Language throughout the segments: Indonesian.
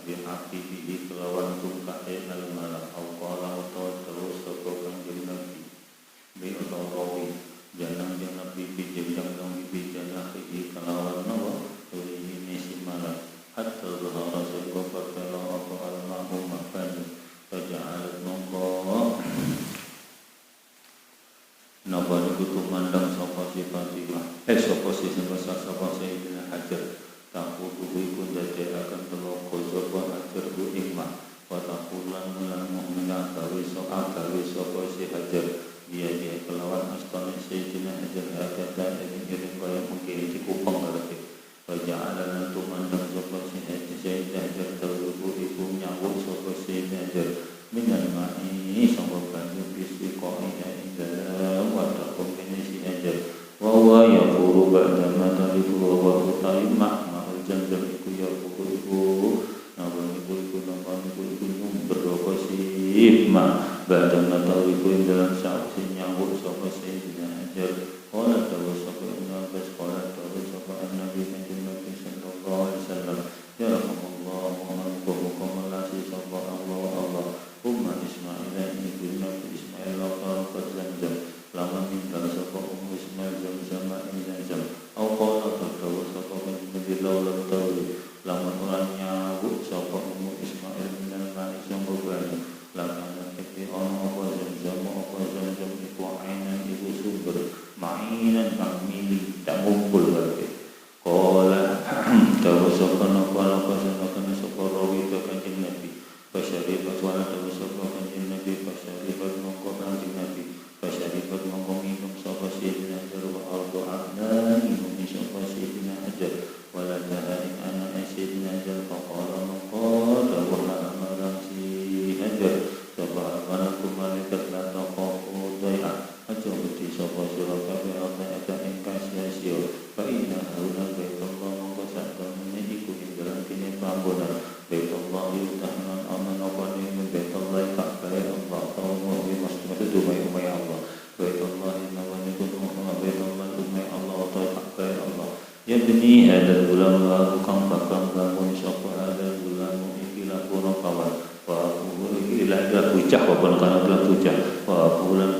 bi'aqibihi kelawan tungkae al-malak au qala utawa terus sapa kanjeng Nabi bi utawa janang jeng Nabi bijang kang bijanahi kelawan nawa ini si malak hatta zahara sehingga pertela apa al-ma'u makan faja'alat mongko napa niku tumandang sapa si Fatimah sapa si sapa Sayyidina Hajar takutu iku akan teloko sapa Hajar ku ikmah wa taqulan lan mukminah gawe sapa si Hajar dia kelawan astana Sayyidina Hajar akata ing kaya mungkin iki kupeng berarti waja'alana tumandang sapa si Sayyidina Hajar terlubu iku nyawuk sapa Sayyidina Hajar minan ma'i sapa banyu bisi koi ing dalam wadah pemene si Hajar wa yaqulu ba'da ma tarifu wa utai ma'al jam-jam iku ya iku namun iku nyumber apa si ma ba'da ma tarifu ing dalam saat si nyawuk sapa Sayyidina Hajar qala dawu sapa Nabi qala dawu sapa Nabi kanjeng Nabi sallallahu alaihi wasallam ya Rasulullah Muhammad lasi sapa Allah Umma Ismail ini Nabi Ismail laqad zamzam lama tinggal sapa Ismail zamzam zamzam au qala dawu sapa Nabi laulam tawi lama orangnya sapa Ismail minal ma'i sapa banyu lama kete ono apa zamzam iku ainan iku sumber mainan kang mili tak ngumpul berarti qala dawu sapa sapa rawi to kanjeng Nabi pasyaribat wala dawu sapa kanjeng Nabi pasyaribat mongko kanjeng Nabi pasyaribat mongko minum sapa Sayyidina Hajar wa ardo'ana minum sapa Sayyidina Hajar wala dahain anak Sayyidina Hajar faqala mongko dawu marang si Hajar sapa malaku malaikat la taqafu dai'a aja wedi sapa sira kabeh apa ingkang sia-sia fa inna haula baitullah mongko sak temene iku ing dalam kene panggonan baitullah yutahnan aman apa ning baitullah Ka'bah Allah taala wa masjid umay Allah baitullah nawan iku baitullah umay Allah taala Ka'bah Allah ya bani hadal ulam wa kang bakang bangun sapa hadal ulam ikilah kono kawan wa ikilah bujah apa kana bujah wa bulan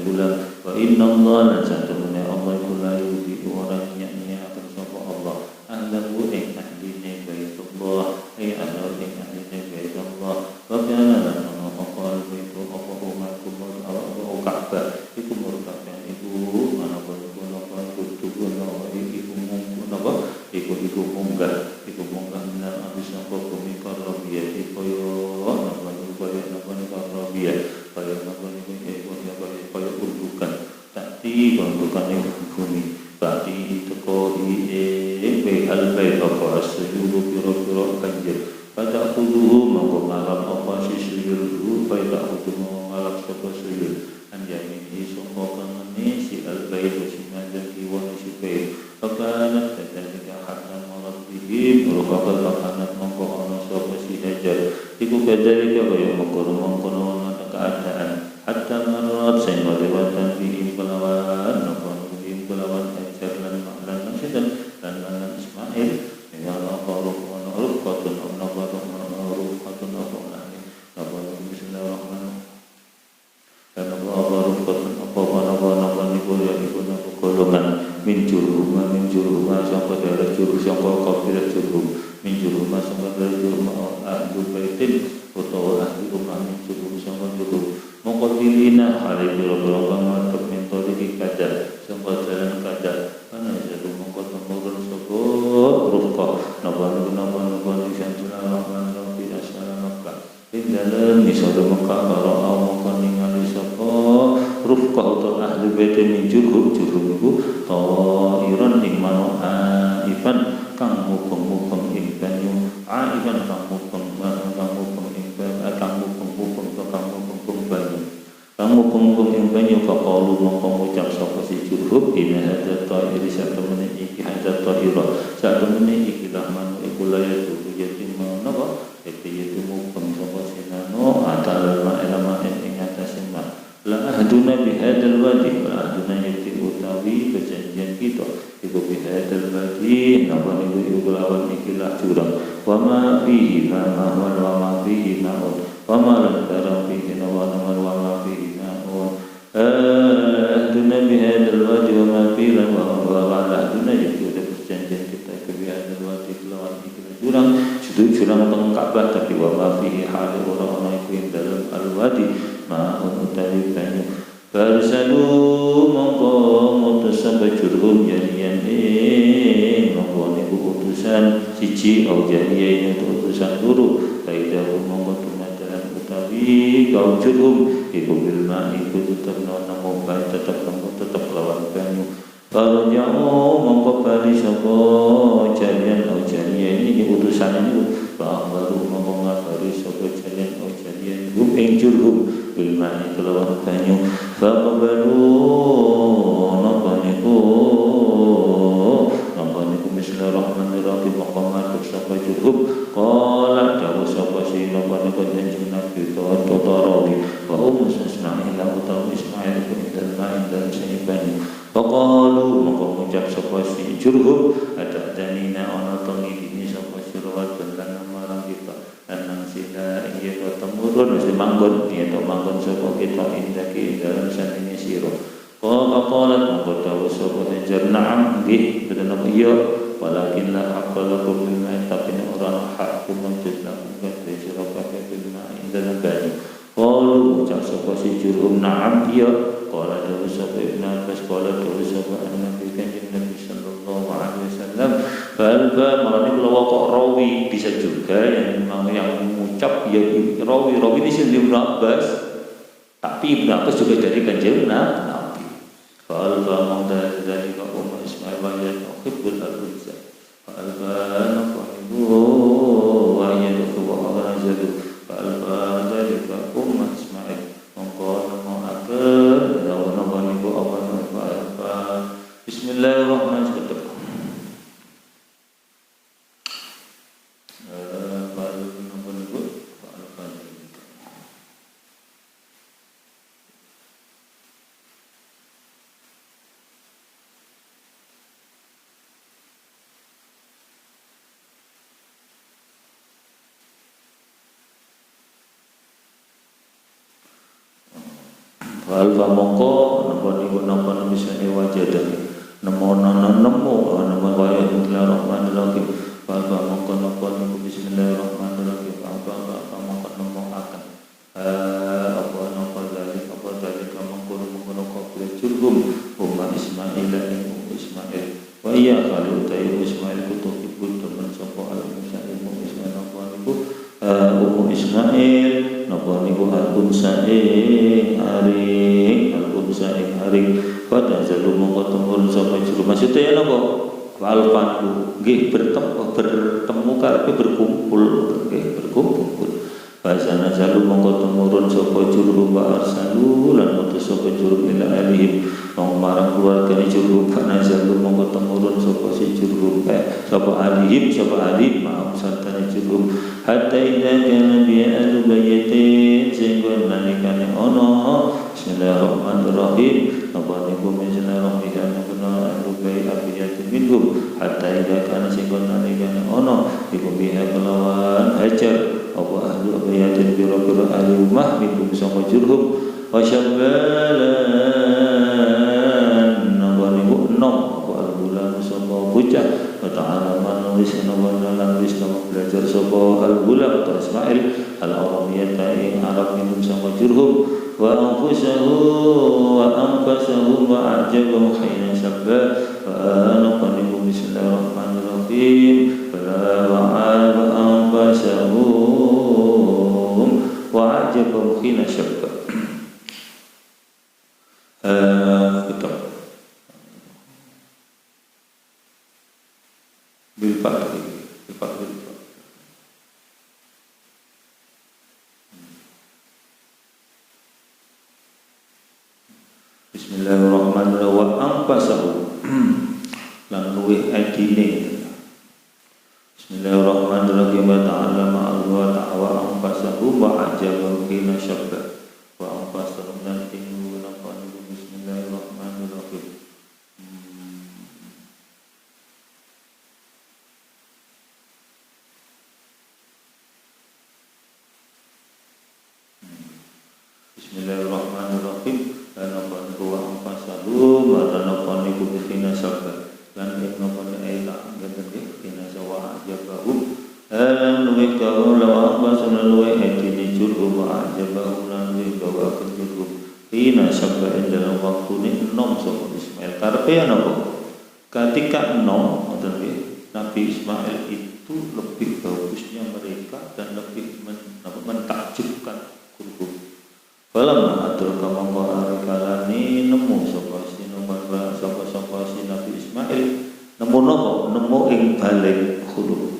bulan wa inna Allah lan satamune Allah iku la yudi orang nyanyi akan sapa Allah ahlahu ing ahline baitullah ahlahu ing ahline baitullah wa kana lan ono apa itu apa umatku Allah Ka'bah iku murtafian iku mana apa kudu ono iku munggah minal abis sapa bumi karabiyah koyo karabiyah koyo urdukan takti urdukan ing bumi takti teko al bait apa sujud pira-pira kanjeng pada kudu monggo ngalap apa sujud pada kudu ngalap sapa sujud anjani iso kanane si al bait sing ngajaki wong si bait fakana tadalika hatta marabbihi rukabal fakana monggo ana sapa si Hajar iku kadalika kaya mongko keadaan hatta marat sing lewatan bi kelawan Hajar lan maklan sinten lan Ismail ya rukatun bismillahirrahmanirrahim dan Allah rukatun apa niku ya iku golongan min juruma sampai daerah juru sampai kabilah juru min juruma sampai daerah juruma ahli baitin atau ahli rumah min juru sampai juru mengkotilina hari bila-bila ngatuk mentodi kadar sampai jalan kadar mana jadi mengkotil mengkotil sokot rufqa napa bismillahirrahmanirrahim assalamualaikum di dalam misalnya Mekah kalau awak ningali sapa rufqa atau ahli baitin min juru itu ta'iran ing mano aifan kang mukeng ing banyu aifan kang mukeng banyu kang mukeng ing banyu faqalu mongko ngucap sapa si jurhub ina hadza ta'iri satemene iki hadza ta'ira satemene iki rahman iku layatu yatim napa yaitu mukeng sapa sinano atal ma'ilama ing atas ma la ahduna bihadzal wadi la ahduna yati utawi perjanjian kita iku bihadzal wadi napa niku iku lawan ikilah jurang wa ma fihi ma'un wa ma fihi ma'un wa ma lam tara fihi nawan wa ma fihi ma'un ahduna bihadal wadi wa ma fihi wa ahduna itu ada perjanjian kita ke bihadal wadi lawan jurang jurang tengah Ka'bah tapi wa ma fihi hal orang-orang yang dalam al-wadi ma'un utawi banyu Farsalu mongko mutus sampai jurhum jadian mongko niku utusan siji au jadian itu utusan guru kaidah mongko tumadalan utawi kaum jurhum iku bil ma'i iku tetep namo bae tetep lawan banyu kalau jauh mongko bali sapa jadian au jadian ini utusan ini bahwa mongko ngabari sapa jadian au jadian hum ing jurhum bil ma'i kelawan banyu faqbalu nabaniku bismillahirrahmanirrahim maqamat sapa cukup qala dawu sapa si nabaniku janjing nabi totarawi wa Ismail utawi Ismail bin Dalmain dan Saibani faqalu maka ngucap sapa si jurhum ada danina ana tengini sapa sirwat lan marang kita anang sila iya temurun si manggon iya to manggon sapa kita indaki dalam sanine sira qalat maka dawu sapa hajar na'am nggih bener napa iya walakin la haqqa lakum bil ma'i tapi ora hak kumantut lakum kabeh sira kabeh bil ma'i dalam banyu qalu ucap sapa si jurhum na'am iya qala dawu sapa Ibnu Abbas qala dawu sapa Nabi kanjeng Nabi sallallahu alaihi wasallam balba marane kula kok rawi bisa juga yang memang yang mengucap ya rawi ini sih Ibnu Abbas tapi Ibnu Abbas juga dari kanjeng Nabi falba mangda dari kaum Ismail wa yaqibul al-uzza falba nafahu wa yaqu wa azadu falba dari kaum Ismail mongko namo akan lawan niku apa bismillahirrahmanirrahim Alfa mongko napa bisa wajadah nemu waya bismillahirrahmanirrahim alfa mongko napa niku bismillahirrahmanirrahim alfa mongko nemu akan apa dari mongko kabeh jurhum Ismail Ismail wa iya kalau tayu Ismail kutu ibul teman sapa al-Musail Ismail napa niku Ismail napa niku al-Unsaing aring pada jalu mongko temurun sapa juru maksudnya ya napa walfanku nggih bertemu karepe berkumpul bahasana jalu mongko temurun sapa juru wa arsalu lan utus sapa juru ila alihim wong marang keluargane juru kana jalu mongko temurun sapa si juru sapa alihim maaf santane juru hatta idza kana bi al-baytin sehingga nalikane ono bismillahirrahmanirrahim apa niku bismillahirrahmanirrahim kuna rubai abiyat minhum hatta idza kana sehingga nalikane ono iku biha kelawan hajar apa ahli abiyat biro-biro ahli rumah minhum sapa jurhum wa syabbalan apa niku enom apa al-bulan sapa bocah wa ta'ala manulis nawan dalam belajar sapa al-bulan atau Ismail al-Arabiyata ing Arab minhum sapa jurhum wa anfusahum wa a'jabahum hina sabba wa anqanibu bismillahirrahmanirrahim wa anfusahum wa a'jabahum hina sabba betul bil fakri Bismillahirrahmanirrahim wa anfasahu lan luwih adine Bismillahirrahmanirrahim wa ta'ala ma'alwa ta'wa anfasahu wa ajabahu hina syabba wa anfasahu lan tinggu nafani Bismillahirrahmanirrahim alam luwih kau lawa basuna luwih edini jurhum ajabahu lan luwih kau akan jurhum hina sabda dalam waktu ni enom sapa Ismail karepe napa ketika enom ngoten nggih Nabi Ismail itu lebih bagusnya mereka dan lebih mentakjubkan kurban. Falam atur kamangko arikalani nemu sapa si Nabi Ismail nemu napa nemu ing balik khulub.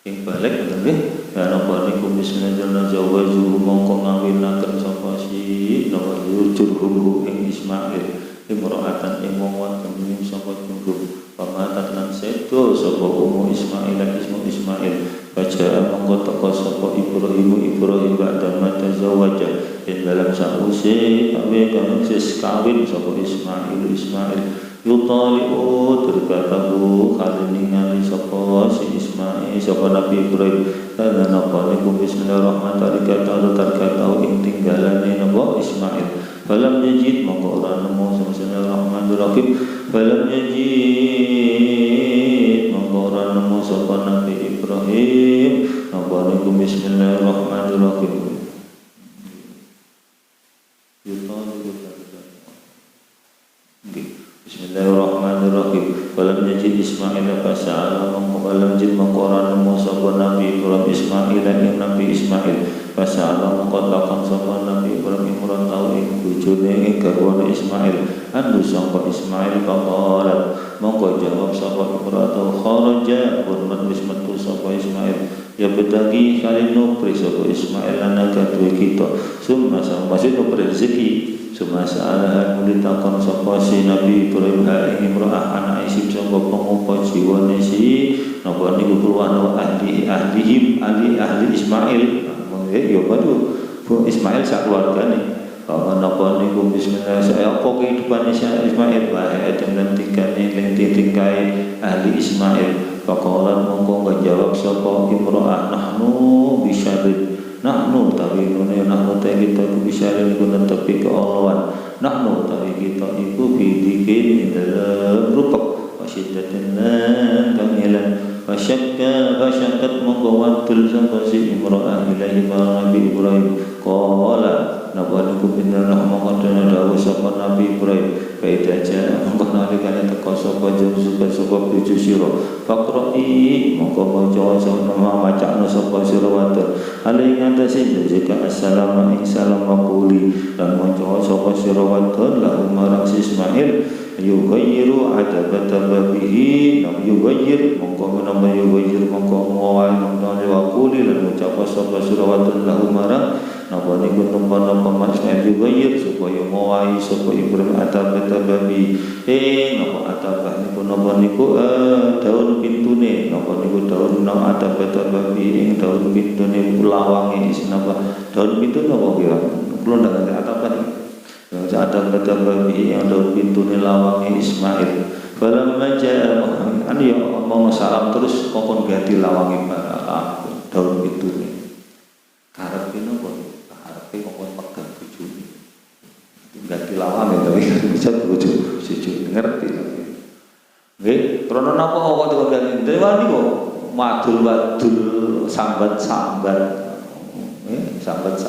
Ing balik ngoten nggih ya napa niku bismillah jawaju mongko ngawinaken sapa si napa jurhum ing Ismail imra'atan ing wong wadon ing sapa jurhum pamatat lan sedo sapa Ismail Ismail baca mongko teka sapa Ibrahim ba'da mata zawaja ing dalam sause awe kang sis kawin sapa Ismail yutali'u terkataku kaliningali sapa si Ismail sapa Nabi Ibrahim lan napa niku bismillahirrahmanirrahim terkata ing tinggalane napa Ismail falam yajid mongko ora nemu bismillahirrahmanirrahim falam yajid mongko ora nemu sapa Nabi Ibrahim napa niku bismillahirrahmanirrahim Bismillahirrahmanirrahim. Falam yajid Ismail fasa'ala mongko falam yajid mongko ora nemu sapa Nabi Ibrahim Ismail ing Nabi Ismail fasa'ala mongko takon sapa Nabi Ibrahim ora tau ing bojone ing garwane Ismail andu sangka Ismail faqalat mongko jawab sapa Ibrahim kharaja pun wis metu sapa Ismail ya bedagi kali nupri sapa Ismail lan kadue kita summa maksud nupri rezeki semasa alahan mulitakon sapa si Nabi Ibrahim ing imra'ah anak isim sapa pengupa jiwane si napa niku keluarga ahli Ismail ya padu Ismail sak keluargane napa niku bismillah saya apa kehidupane Ismail wae dengan tingkai ahli Ismail faqala mongko ngajawab sapa imra'ah nahnu bisyarrin nahnu tawi nune nahnu ta kita bisyarrin guna tepi ke Allahwan nahnu tawi kita iku bidikin dalam rupek wasyiddatin lan kangilan wasyakat mengkawatul sangka si imra'ah ilahi Nabi Ibrahim qala napa niku pindah mongkon dawuh sapa Nabi Ibrahim faida ja mongkon nalikane teka sapa suka sapa bojo sira faqra'i mongko maca macakno sapa sira wadon ali ngatasi jika assalamu ing salam maquli lan maca sapa sira wadon la marang Ismail yughayyiru adabata babihi nam yughayyir mongko menapa yughayyir mongko ngawal mongko waquli lan ucap sapa sira wadon la marang napa niku napa maksud yughayyir supaya ngawai sapa Ibrahim adabata babi napa adabah niku napa niku daun pintune napa niku daun nang adabata babi ing daun pintune lawange napa daun pintu napa kira kula ndak adabah ada babi yang daun pintune lawange Ismail falamma ja'a an ya ngomong salam terus kokon ganti lawange daun pintune karepe napa karepe kokon pegang bojone ganti lawange tapi bisa bojo siji ngerti nggih krana napa kok ganti dewan niku madul-madul sambat-sambat sambat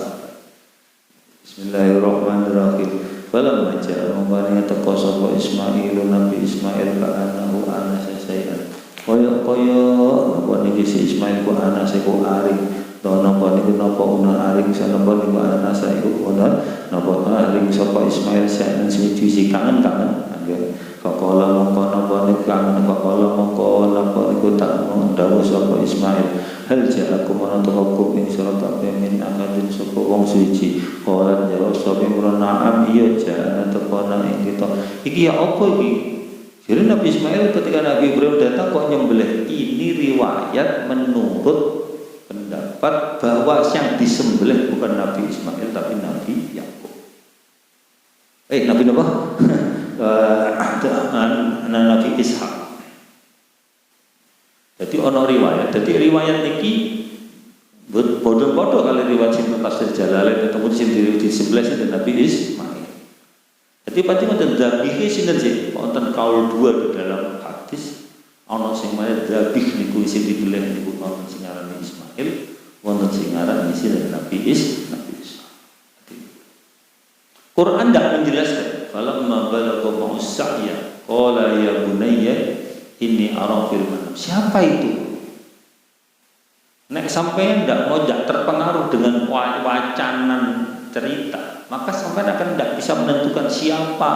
Bismillahirrahmanirrahim. Falamma ja'a mongkane teka sapa Ismail Nabi Ismail ka'anahu anasa sayan. Kaya apa niki si Ismail ku anase ku aring. Napa niku napa una aring sanapa niku anasa iku ana napa aring sapa Ismail sayan siji kangen-kangen. Faqala mongko napa niku kangen faqala mongko napa niku tak dawuh sapa Ismail. Hal ja'akum anatukum ing surat min akadin sapa wong suci ora jawab sapa na'am iya ja'ana tekona ing kita iki ya apa iki jadi Nabi Ismail ketika Nabi Ibrahim datang kok nyembelih ini riwayat menurut pendapat bahwa yang disembelih bukan Nabi Ismail tapi Nabi Yakub Nabi apa? Nabi Ishak. Jadi ono riwayat, jadi riwayat niki bodoh-bodoh kali riwayat sinten tafsir Jalalain ketemu di sebelah sinten Nabi Ismail. Jadi pasti wonten dhabihe sinten sih, wonten kaul dua di dalam hadis Ana sing mari dzabih niku sing dibeleh niku wonten sing aran Ismail, wonten sing aran Nabi Ishmail. Quran tidak menjelaskan. Falamma balagha ma'us sa'ya qala ya bunayya inni ara fil manam. Siapa itu? Nek sampean tidak mau terpengaruh dengan wacanan cerita, maka sampean akan tidak bisa menentukan siapa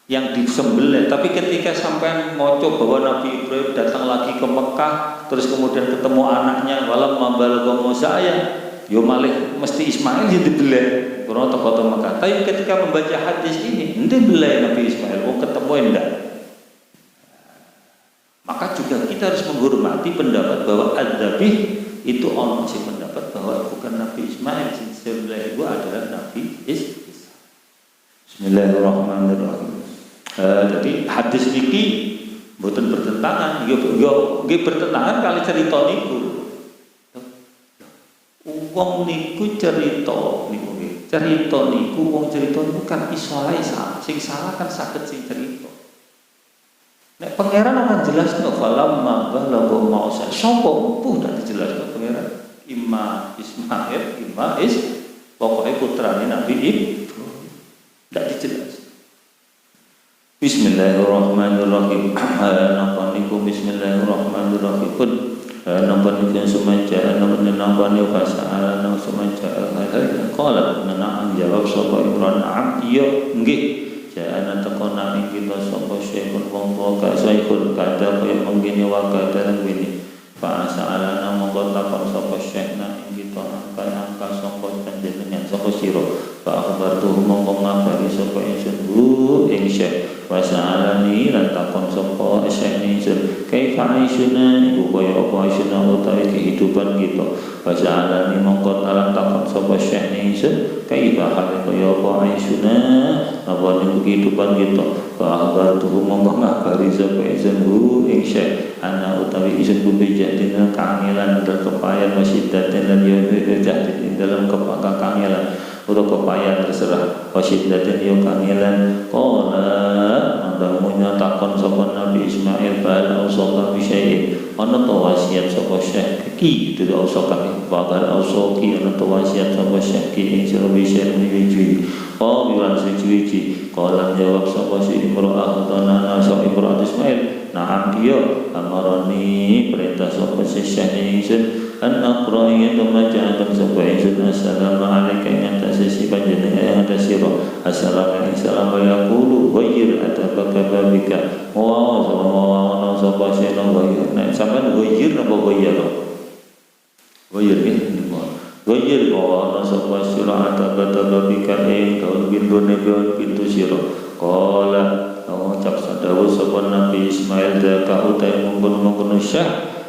yang disembelih. Tapi ketika sampai mau coba bahwa Nabi Ibrahim datang lagi ke Mekah, terus kemudian ketemu anaknya, walam mabalagha saya, yo malih mesti Ismail yang dibelih karena tokoh Mekah. Tapi ketika membaca hadis ini, ente belai Nabi Ismail, ketemu enggak? Maka juga kita harus menghormati pendapat bahwa Ad-Dabih itu orang sih pendapat bahwa bukan Nabi Ismail, sebenarnya itu adalah Nabi Isa. Bismillahirrahmanirrahim. Jadi hadis niki mboten bertentangan, yo bertentangan kali cerita niku. Wong niku cerita niku wong cerita niku kan iso ae salah. Sing salah kan saged sing cerita. Nek pangeran akan jelasno falamma balagha ma'usa. Sapa empuh dak dijelasno pangeran. Imma Ismail, imma pokoknya putrane Nabi Ibrahim. Dak dijelasno. Bismillahirrahmanirrahim. Napa niku bismillahirrahmanirrahim. Napa niku sumaja napa niku fasa'ala napa sumaja qala na'am jawab sapa Ibrahim na'am iya nggih. Ja'ana takona ing kita sapa syekhun wong tuwa ka syekhun kada kaya mengkene wa kada ngene. Fa sa'ala mongko takon sapa syekhna ing kita angka sapa panjenengan sapa sira. Fa akhbartu mongko ngabari sapa ingsun ing syekh. Wa sa'alani lan takon sapa syekh ingsun kaifa aishuna iku kaya apa aishuna utawi kehidupan kita. Wa sa'alani mongko takon sapa syekh ingsun kaifa hal kaya apa aishuna apa niku kehidupan kita. Fa akhbartu mongko ngabari sapa ingsun ing syekh ana utawi ingsun kubejatin kangelan dan kepayan wasiddatin lan yo jahdin dalam kekangelan atau kepayan terserah wasiddatin yo kangelan qala andamunya takon sapa Nabi Ismail bal usaka bi syai'in ana to wasiat sapa syekh ki itu usaka bakal usaki ana to wasiat sapa syekh ki ing sira bi syai'in wiji oh biwan suci qala jawab sapa si imra'ah tanana sa imra'ah Ismail na'am dia amarani perintah sapa syekh ingsun an aqra'i tumaja akan sapa ingsun assalamu alayka ing atas panjenengan atas sira assalamu yaqulu ghayyir atabaka babika wa sallallahu sapa syekh ghayyir nek sampean ghayyir napa ghayyir nggih ghayyir wa sapa sira atabaka babika ing kaul pintu sira qala ngucap sadawu sapa Nabi Ismail daka utai mungkon-mungkon syekh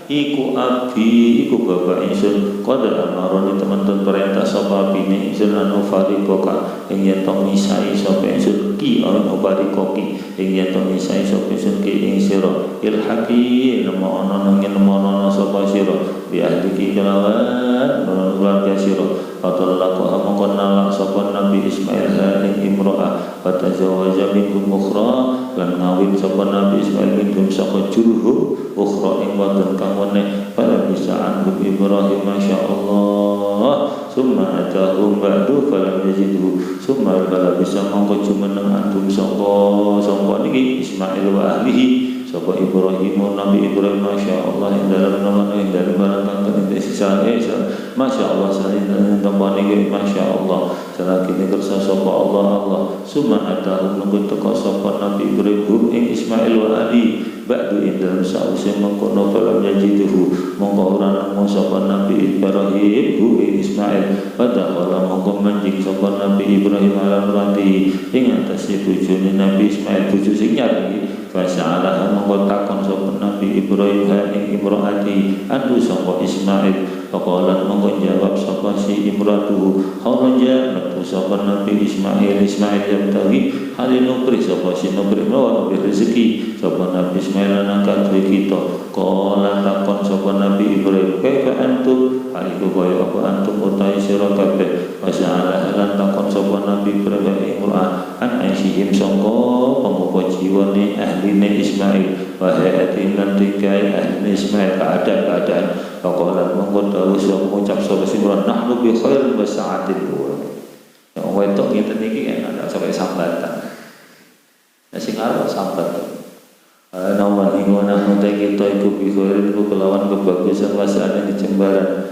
iku abi iku bapak ingsun qad amaroni teman-teman perintah sapa bini ingsun anu fariqoka ing yen to misai sapa ingsun ki anu fariqoki ing yen to misai sapa ingsun ki ing sira ilhaqi nemo ana nang nemo sapa sira bi ahliki kelawan keluarga sira Fatallaku amakon nalak sapa Nabi Ismail ing imro'ah fatazawaja minkum ukhra lan ngawin sapa Nabi Ismail minkum saka jurhu ukhra ing wadon kang weneh fala bisa anhum Ibrahim masyaallah summa atahum ba'du falam yajidhu summa fala bisa mongko jumeneng antum sangka niki Ismail wa ahlihi sapa Ibrahim Nabi Ibrahim masyaallah ing dalam nama ing dalam barang kang sisa masyaallah sanin tambane iki masyaallah salakine kersa sapa Allah summa atahum nunggu teka sapa Nabi Ibrahim ing Ismail wa ali ba'du ing dalam sause mengkono falam yajiduhu mongko ora nemu sapa Nabi Ibrahim ing Ismail padahal mongko manjing sapa Nabi Ibrahim ala rati ing atase bojone Nabi Ismail bojo sing nyari fasa'alah mongko takon sapa Nabi Ibrahim ing imro'ati anu sapa Ismail faqalat mongko jawab sapa si imratu kharaja metu sapa Nabi Ismail yang tawi halinu pri sapa si nubri lawan rezeki sapa Nabi Ismail nangkat kita qala takon sapa Nabi Ibrahim kaifa antum haliku kaya apa antum utai sira kabeh fasa'alah lan takon sapa Nabi Ibrahim imro'ah an aisihim sangka pemuka jiwane ahline Ismail wa hayati lan tikai ahli Ismail keadaan faqala mongko dawuh sapa ngucap sapa Imran nahnu bi khairin wa sa'atin ya wetok ngeten iki ana sampai sambatan nek sing arep sambat nawan ingona mutai kita iku bi khairin ku kelawan kebagusan wasane dicembaran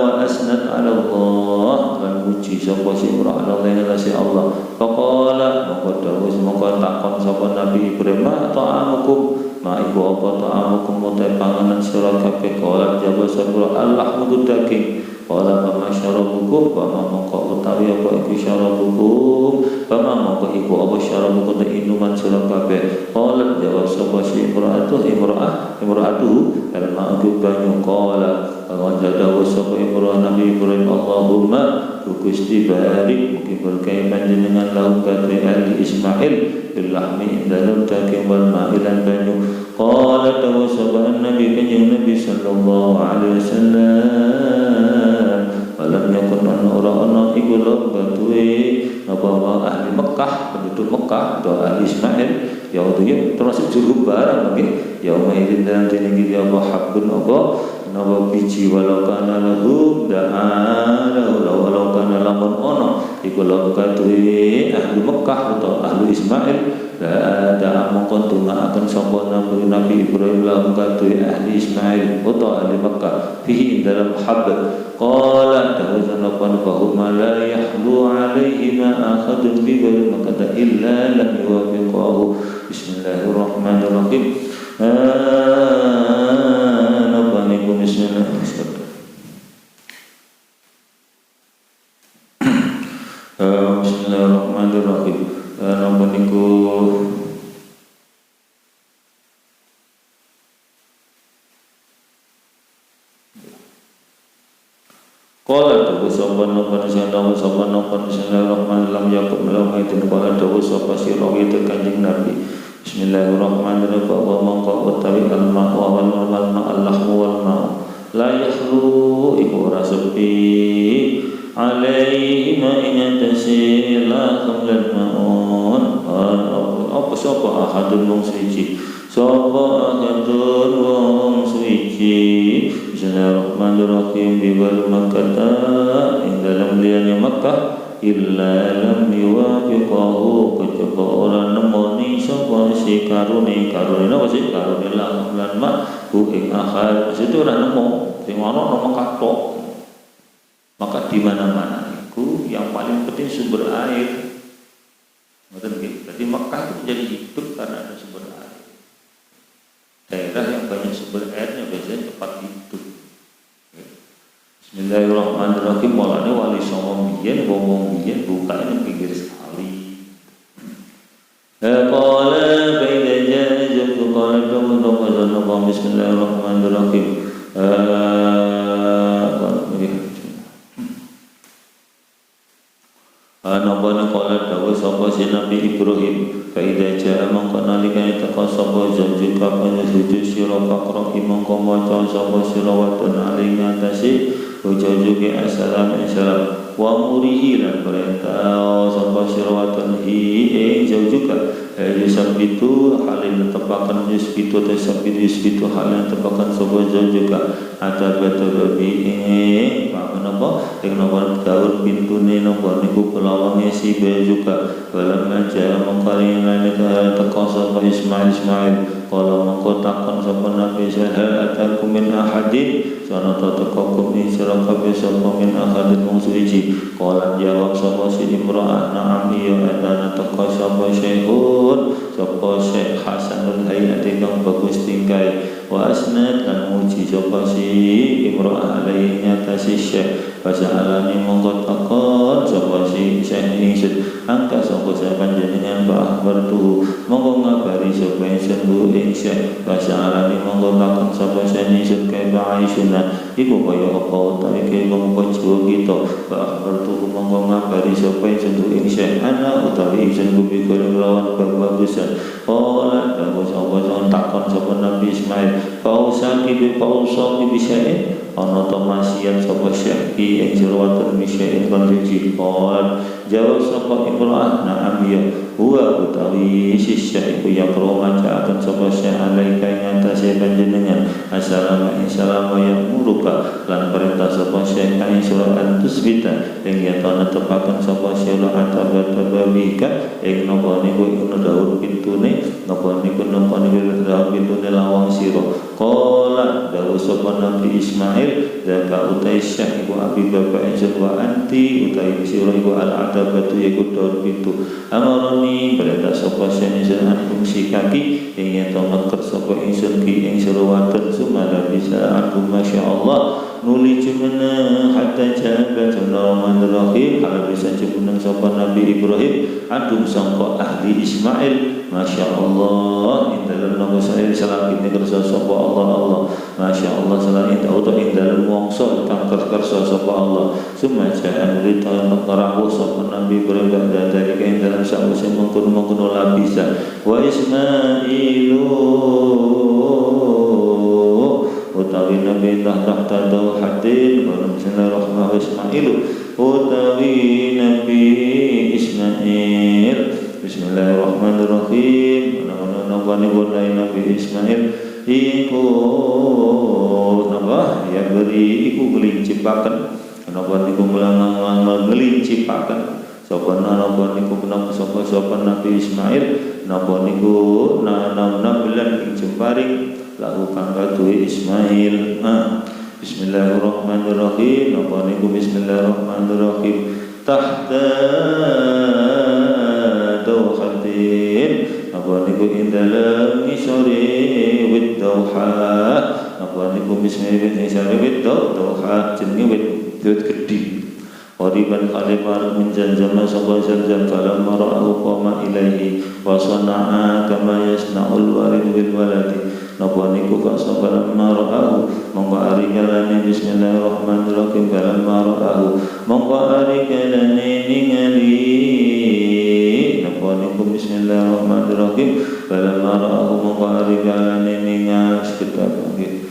wa asnad ala Allah lan puji sapa Imran ala Allah faqala mongko dawuh mongko takon sapa Nabi Ibrahim ta'amukum ma iku apa ta'amukum mutai panganan sira kabeh kala jawab sapa Allah mudud daging kala kama syarabukum wa mongko utawi apa iku syarabukum wa mongko iku apa syarabukum inuman sira kabeh kala jawab sapa imra'atu al-ma'u banyu kala wajadahu sapa Ibrahim Nabi Ibrahim Allahumma Gusti barik mugi berkahi panjenengan lahum kadri ahli Ismail billahmi dalam daging wal ma'ilan banyu qala tawa sapa Nabi kanjeng Nabi sallallahu alaihi wasallam walam yakun ana iku lahum kadri apa ahli Mekah penduduk Mekah atau ahli Ismail ya itu termasuk juru barang nggih ya umaidin dalam tinggi dia apa habun apa nawa biji walau kana lahu da'ala walau kana lamun ono iku lagu kadri ahli Mekah atau ahli Ismail da'a mongkon akan sapa Nabi Ibrahim lagu kadri ahli Ismail atau ahli Mekah fihi dalam hab qala tawazana pan bahuma la yahlu alaihi ma akhadun bi bal makata illa lam yuwafiqahu bismillahirrahmanirrahim Bismillahirrahmanirrahim. Bismillahirrahmanirrahim. Napa niku qala dawu sapa napa Bismillahirrahmanirrahim yakun lam aitin qala dawu sapa sira itu Kanjeng Nabi Bismillahirrahmanirrahim wa mongko utawi al-ma' wa al-lahmu wal ma' la yakhlu iku ora sepi alaihi ma inatasi la kamlan ma'un apa sapa ahadun wong suci sapa ahadun wong suci Bismillahirrahmanirrahim bi wal makkah ing dalam liyane Makkah illa lam yuwafiqahu kejaba ora nemoni sapa si karune apa sih karune lan ma hu ing akhir itu ora nemu sing ana Mekah tok maka di mana-mana itu yang paling penting sumber air ngoten nggih berarti Mekah itu menjadi hidup karena ada sumber air daerah yang banyak sumber airnya biasanya cepat hidup. Bismillahirrahmanirrahim. Mulane wali songo biyen wong biyen buka ning pinggir sekali. Qala baina jazat qala dawuh bismillahirrahmanirrahim. Nabana qala dawuh sapa si Nabi Ibrahim fa idza jaa mongko nalikane teka sapa janjuka penyusuju sira pakro mongko maca sapa sira wadon aling atase ujujuke assalamu alaikum wa murihi lan perintah sapa sira wadon ing jaujuka yusabitu halin tepakan yusabitu halin tepakan sapa jaujuka ada betul bi menapa ing nomor daun pintune nomor niku pelawange si juga balam aja mengkari lan teko sapa Ismail kalau mengko takon sapa Nabi hal atakum min ahadin sana teko kum sira kabeh sapa min ahadin mung suci kalau jawab sapa si Imran na'am ya ana teko sapa Syekhun sapa Syekh Hasanul Hayati kang bagus tingkai wa asnad lan muji sapa si Imran alaihi nyatasi Syekh Pasa'alani mongko takon sapa si Syekh ingsun angka sapa panjenengan bah bertu mongko ngabari sapa ingsun ing Syekh Pasa'alani mongko takon sapa Syekh ingsun kae ba'isuna iku kaya apa utawi kaya mongko jiwa kita bah bertu mongko ngabari sapa ingsun ing Syekh ana utawi ingsun kuwi lawan bagusan ora dawuh sapa takon sapa Nabi Ismail kau ausaki bisya'in ana ta maksiat sapa syaki ing jero bisya'in kan dicipon jawab sapa imra'ah na'am ya huwa utawi sisya iku ya maca akan sapa syekh alaika ing atase panjenengan assalamu ya muruka lan perintah sapa syekh ing surat an-tusbita ing ya ta netepaken sapa syekh atababika ing napa niku ing daun pintune napa niku daun pintune lawang sira qala dawu sapa Nabi Ismail zaka utai syekh iku abi bapak insun wa anti utai sira iku al-atabatu iku daun pintu amaroni perintah sapa syekh insun antum sikaki ing yen to meket sapa insun ki ing sira wadon sumala bisa aku masyaallah nuli cumana hatta jabat Rahim hal bisa cuman sapa Nabi Ibrahim adum sangka ahli Ismail masyaallah ing dalem nama saya salam ini kersa sapa Allah masyaallah selain auto ing dalem wangsa kang kersa sapa Allah sumaja anri ta ngerawuh sapa Nabi Ibrahim dari ing dalem sawise mengkono labisa wa Ismailu utawi Nabi tahta hadin bismillahirrahmanirrahim Ismailu utawi Nabi Ismail bismillahirrahmanirrahim ana-ana Nabi Ismail iku napa ya beri iku ngelincipaken napa niku mulang ngelincipaken sapa napa niku sapa Nabi Ismail napa niku nanam bulan ing jemparing lalu kang kaduwe Ismail bismillahirrahmanirrahim napa niku bismillahirrahmanirrahim tahta dawhatin napa niku indalam isore wid dawha napa niku bismillahirrahmanirrahim isore wid dawha jenenge wid gedhi Qariban kalimar min zanzama sapa zanzam falam mara'ahu qama ilaihi wa sana'a kama yasna'ul warid bil waladi napa niku kok sapa mara'ahu monggo ari kalane bismillahirrahmanirrahim falam mara'ahu monggo ari kalane ningali napa niku bismillahirrahmanirrahim falam mara'ahu monggo ari kalane ningali sekitar nggih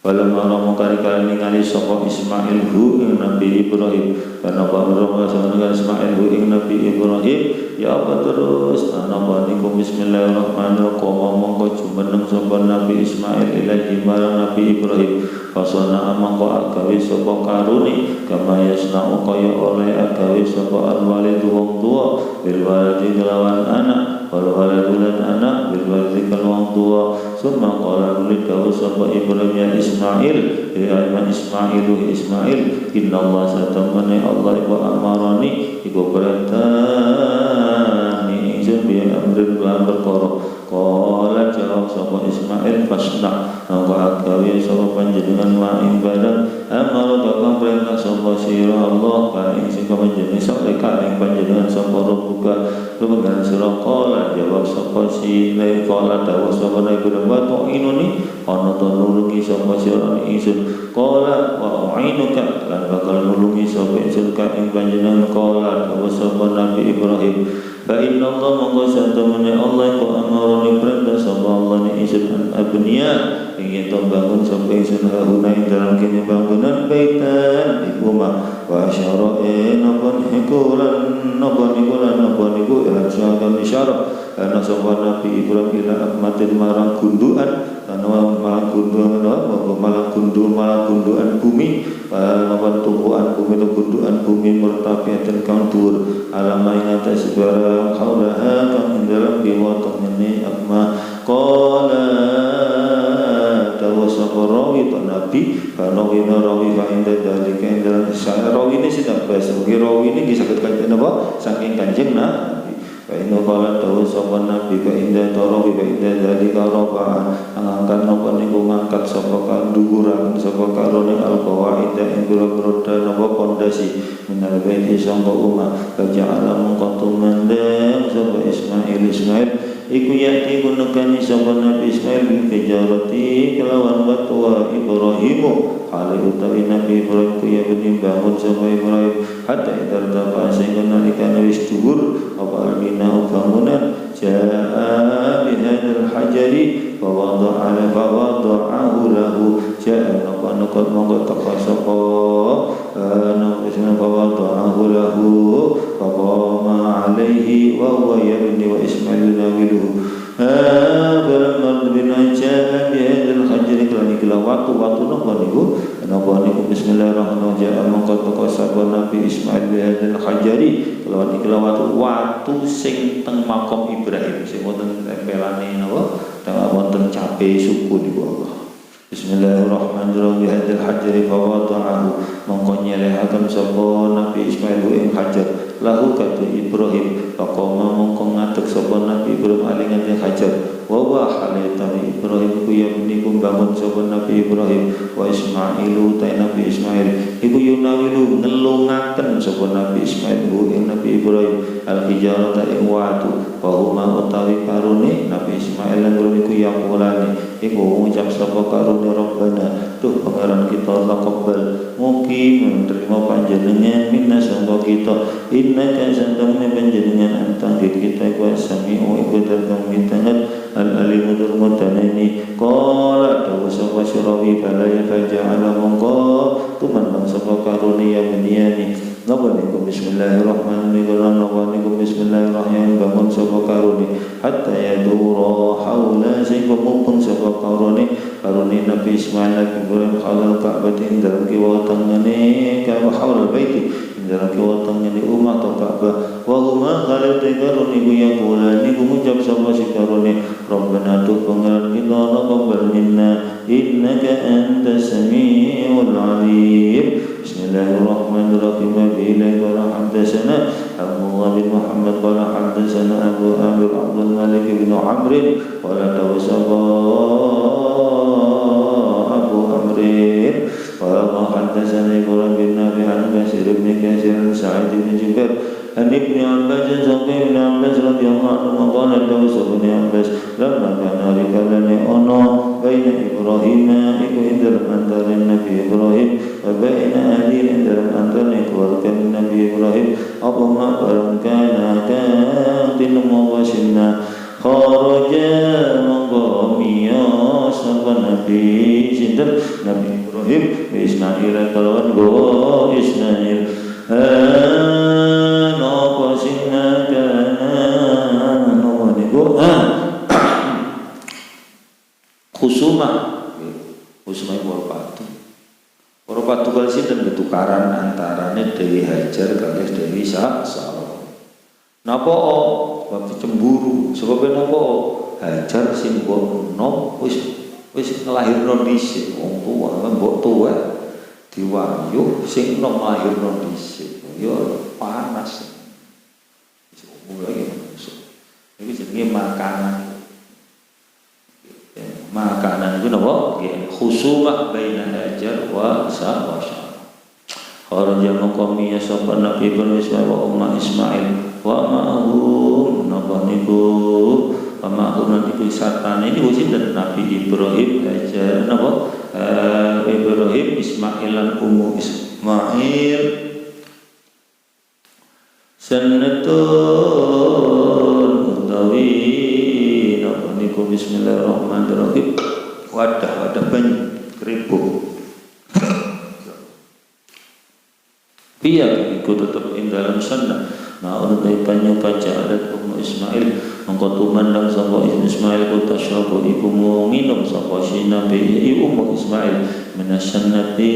Walau malam kali-kali ningali sapa Ismail hu ing Nabi Ibrahim karena Pak dengan Ismail hu ing Nabi Ibrahim ya apa terus napa niku bismillahirrahmanirrahim monggo jumeneng sapa Nabi Ismail ilahi marang Nabi Ibrahim fasana monggo agawe sapa karuni kama yasna'u kaya oleh agawe sapa al-walid wong tuwa bil waladi lawan anak wal waladulan anak bil waladi wong tuwa summa qala lidawu sapa Ibrahim ya Ismail ya Ismail inna Allah satamani Allah iku amarani iku perintani ingsun bi amrin lan perkara qala jawab sapa Ismail fasna monggo agawe sapa panjenengan wa ing badan amara kang perintah sapa sira Allah ka ing sing panjenengan sak ing panjenengan sapa rubuka lumangan sira qala jawab sapa sila qala dawu sapa Nabi wa tu'inuni ana to nulungi sapa sira ingsun qala wa u'inuka lan bakal nulungi sapa ingsun ka ing panjenengan qala dawu sapa Nabi Ibrahim fa inna Allah monggo satamene Allah ku amarani perintah sapa Allah ni ingsun an abniya ingin to bangun sapa ingsun hauna ing dalam kene bangunan baitan di rumah wa asyara napa niku ila syaitan isyarah ana sapa Nabi Ibrahim ila akmatin marang gundukan marang gundukan bumi marang tumpuan bumi atau gundukan bumi mertafiatin kang dhuwur alama ing atas barang haulaha kang dalam biwatane akma qala sapa rawi to Nabi rawi fa inda dalika inda rawi ini sedang bahasa rawi ini saged kanjeng napa saking kanjeng Nabi fa inna qala sapa Nabi fa inda rawi fa inda dalika rafa angkat napa niku ngangkat sapa kanduran sapa karone al-qawaid ing biro-biro napa pondasi minal baiti sangka umah kaja'ala mengkotu mendem sapa Ismail iku yati kunekani sapa Nabi Ismail bin Fijarati kelawan batua Ibrahimu hale utawi Nabi Ibrahim kuya bangun sapa Ibrahim hatta idar dafa sehingga nalika wis dhuwur apa albina bangunan jaa bihadzal hajari fawada'ahu lahu ja'a naqad monggo teka sapa fawada'ahu lahu faqama alaihi wa huwa yabni wa Ismail nawiluhu falamma ja'a bihadzal hajari kala waktu napa niku bismillahirrahmanirrahim ja'a mongko teka sapa Nabi Ismail bihadzal hajari watu sing teng makom Ibrahim sing wonten tempelane napa wonten cape suku niku Allah. Bismillahirrahmanirrahim bihadzal hajari fawada'ahu mongko nyelehaken sapa Nabi Ismail ing hajar lahu katu Ibrahim faqama mongko ngadeg sapa Nabi Ibrahim alingan hajar wa halatani Ibrahim ku yamniku bangun sapa Nabi Ibrahim wa Ismailu ta Nabi Ismail iku yunawilu ngelungaken sapa Nabi Ismail ku ing Nabi Ibrahim al-hijarata ing watu wa huma utawi karune Nabi Ismail lan iku yaqulani iku ngucap sapa karune Rabbana tuh pangeran kita taqabbal mugi menerima panjenengan minna sangka kita innaka santamne panjenengan antang kita iku sami'u iku datang mitangan al-alimu durmutanani qala dawu sapa syarawi balaya faja'ala mongko tumandang sapa karuni ya meniyani napa niku bismillahirrahmanirrahim napa niku bismillahirrahmanirrahim bangun sapa karuni hatta yadura haula sing mumpung sapa karuni Nabi Ismail Ibrahim halal Ka'bah ing dalam kiwa tangane Ka'bah haul baiti dalam kiwa tangane umah atau Ka'bah wa huma khalil karuni ku yaqula niku ngucap sapa si karuni Rabbana tuh pangeran kita taqabbal minna innaka antas samiul alim Bismillahirrahmanirrahim billahi wa hamdasana Abdullah bin Muhammad qala hamdasana Abu Amr Abdul Malik bin Amr qala tawasaba Abu Amr qala hamdasana Ibrahim bin Nabi an Kasir bin Kasir Sa'id bin Jubair an Ibn Abbas Saqi bin Abbas radhiyallahu anhu qala tawasaba bin Abbas lamma kana rikalani ono baina Ibrahim iku indal antara Nabi Ibrahim wa baina ahli indal antara keluarga Nabi Ibrahim apa ma barangkana katin mawasina kharaja maqamiya sapa Nabi sinten Nabi Ibrahim Ismail kalawan go Ismail napa sinaka napa niku khusumah para patu kali sinten ketukaran antarane Dewi Hajar kalih Dewi Salomo. Napa bab cemburu sebab napa Hajar sing mbok enom wis nglahirno dhisik wong tuwa lan mbok tuwa diwayuh sing enom nglahirno dhisik ya panas. Mulai iki jenenge makanan itu napa khusumah baina Hajar wa Sarah kharaja maqamiya sapa Nabi Ibrahim wa umma Ismail wa ma'hum napa niku ma'hum niku sartane niku sinten Nabi Ibrahim Hajar napa Ibrahim Ismail lan ummu Ismail sanatun utawi napa niku bismillahirrahmanirrahim wadah banyu keripuk piye iku tetep ing dalam sunnah ma'un banyu pajalat ummu Ismail mongko tumandang sapa Ismail ku tasyabu iku minum sapa si Nabi ummu Ismail menasan Nabi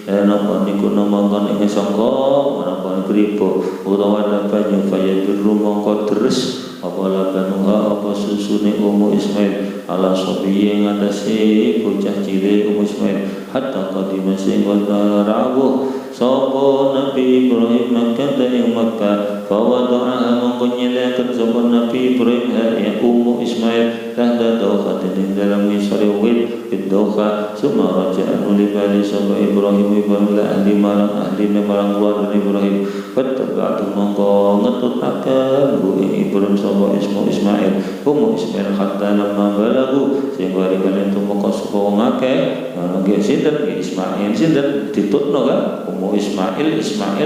napa niku nomongkon ing sangka menapa keripuk utawa banyu kaya biru mongko deres apa labanuha apa susune ummu Ismail ala sobiye ngatasi bocah cilik ummu Ismail hatta qadima sing rawuh sapa Nabi Ibrahim Makkah ing Makkah bahwa doa mongko nyelekan sapa Nabi Ibrahim ya ummu Ismail tahta doa ing dalam misari wit doa summa raja'an li bali sapa Ibrahim la ahli marang keluarga Ibrahim fatabatu mongko ngetutaken ing Ibrahim sapa Ismail ummu Ismail hatta lamma balagu sing bari kalian tumeka sapa wong akeh nggih sinten Ismail sinten ditutno kan ummu Ismail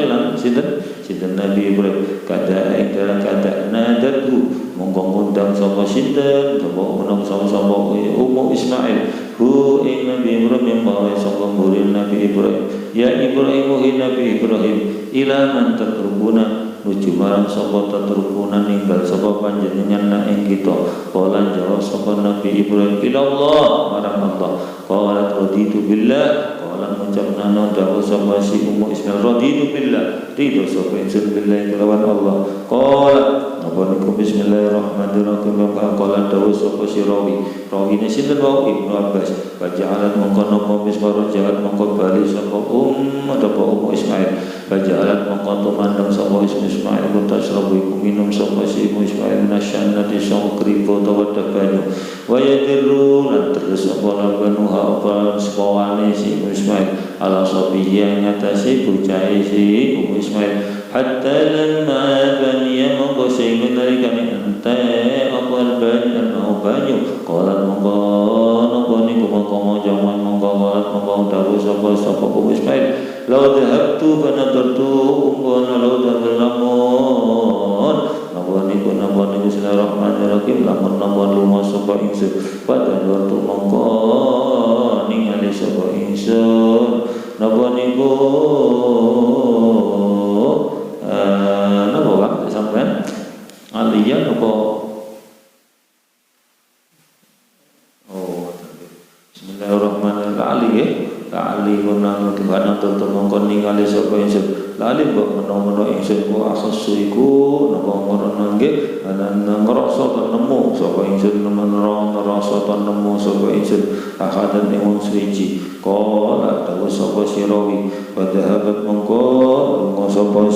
lan sinten Nabi Ibrahim kada ing dalam kada nadatu mongko ngundang barang sapa sinten sapa menung sapa Ummu Ismail hu ing Nabi Ibrahim bae sapa murid Nabi Ibrahim ya Ibrahim Nabi Ibrahim ila man tatrubuna nuju marang sapa tatrubuna ninggal sapa panjenengan na ing kita qala jawab sapa Nabi Ibrahim ila Allah marang Allah qala raditu billah qala ngucapna dawuh sapa si Ummu Ismail raditu billah ridho sapa ingsun billahi kelawan Allah qala apa niku bismillahirrahmanirrahim qala dawuh sapa si rawine sinten wau Ibnu Abbas baja'alat mongko napa misbaro jahat mongko bali sapa Ummu Ismail baja'alat mongko tumandang sapa Ismail kota srabu iku minum sapa si Ummu Ismail nasyannati sang kripo tawadah banyu wa yadiru lan terus apa labanu apa sepawane si Ummu Ismail ala sabiya ngatasi bocah si Ummu Ismail hatta lamma baniya mongko sehingga dari kami ente apa banyu qala mongko niku mongko jaman mongko dawuh sapa Ummu Ismail law dhahabtu fanadartu umpana law dhahabtu namun niku bismillahirrahmanirrahim lamun lunga sapa ingsun fanadartu mongko ningali sapa ingsun napa niku napa Bang sampean aliyah napa bismillahirrahmanirrahim ta'ali gunang kibana tentu mongkon ningali sapa ingsun lali mbok menawa ingsun ku akhasu iku napa ngono nggih ana ngrasa nemu sapa ingsun ngrasa nemu sapa ingsun akadan ing suci qala dawuh sapa sirawi padhahabat mongko lunga sapa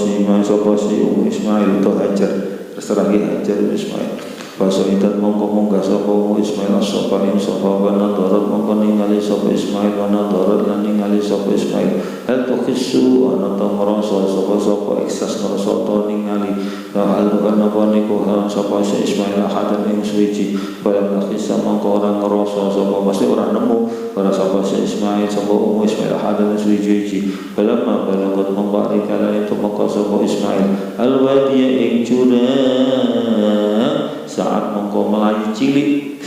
si Ummu Ismail to Hajar terserah Hajar Ismail Pasaitan mongko munggah sapa Ismail sapa ing sapa wana darat mongko ningali sapa Ismail wana darat lan ningali sapa Ismail hal tukhisu ana ta ngrasa sapa ikhsas ngrasa ta ningali hal kana niku sapa Ismail hadan ing suci barang ikhsas mongko ora ngrasa sapa mesti ora nemu para sapa Ismail sapa Ummu Ismail hadan suci balamma balagot mongko rikala itu mongko sapa Ismail al wadiya ing jurang saat mongko melayu cilik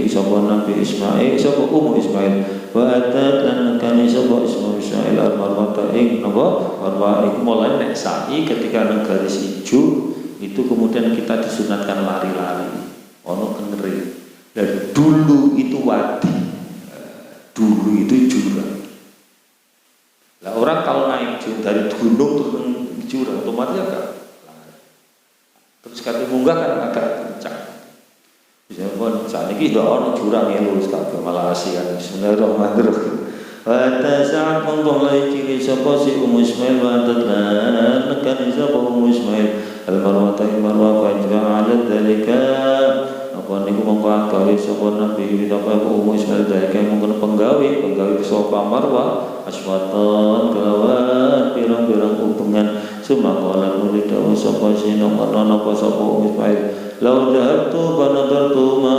sapa Nabi Ismail sapa Ummu Ismail wa atat lan kani sapa Ismail al-marwata ing napa marwa iku mulai nek sa'i ketika nang garis ijo itu kemudian kita disunatkan lari-lari ono kengering dan dulu itu wadi dulu itu jurang lah orang kalau naik dari gunung turun jurang otomatis agak terus kata munggah kan agak kencang. Misalnya pun saat ini sudah orang jurang yang lurus kabeh malah asian. Bismillahirrahmanirrahim. Pada saat memulai ciri sapa si Ummu Ismail wa adatlah nekan sapa Ummu Ismail al-marwata marwa fajra ala dalika apa niku mongko gawe sapa Nabi sapa Ummu Ismail dalika mongko penggawe sapa marwa aswatan kelawan pirang-pirang hubungan sumaqala murid dawuh sapa sino napa sapa Ummu Ismail law dhahabtu fanadartu ma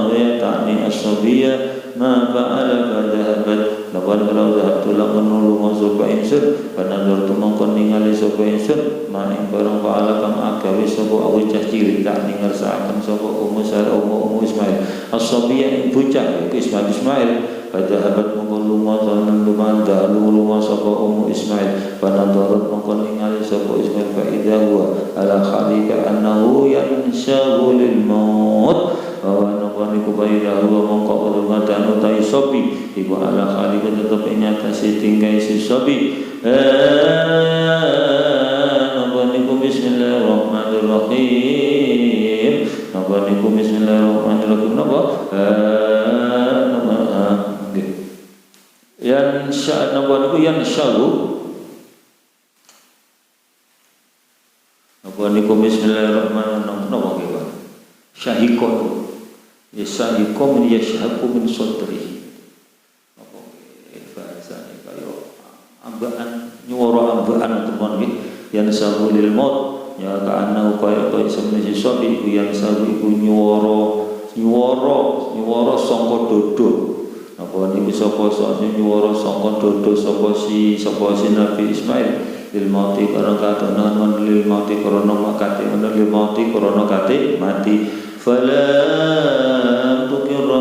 yatani as-sabiyya ma fa'ala fadhahabat lawan law dhahabtu lamun lunga sapa ingsun fanadartu mongko ningali sapa ingsun ma ing barang fa'ala kang agawe sapa bocah cilik tak ningersakaken sapa Ummu Ismail as-sabiyya ing bocah Ismail fadhahabat mongko lunga sapa Ummu Ismail panadarat mongko ningali sapa Ismail fa idza huwa ala khalika annahu yanshahu lil maut wa naqani kubaira huwa mongko urmatan utai sopi iku ala khalika tetep nyata tinggai si sopi naqani bismillahirrahmanirrahim napa yansha napa niku yanshalu napa niku bismillahirrahmanirrahim napa nggih Pak syahikon yashahikum yashhaku min sadrihi napa bahasane kaya ambaan nyuwara ambaan teman nggih yanshalu lil maut ya kana kaya semenisi sabi iku yanshalu iku nyuwara sangka dodo apa niku sapa nyuwara sangka dodo sapa si Nabi Ismail lil mauti karena katonan man lil mauti karena makati man lil mauti karena kate mati fala tukirra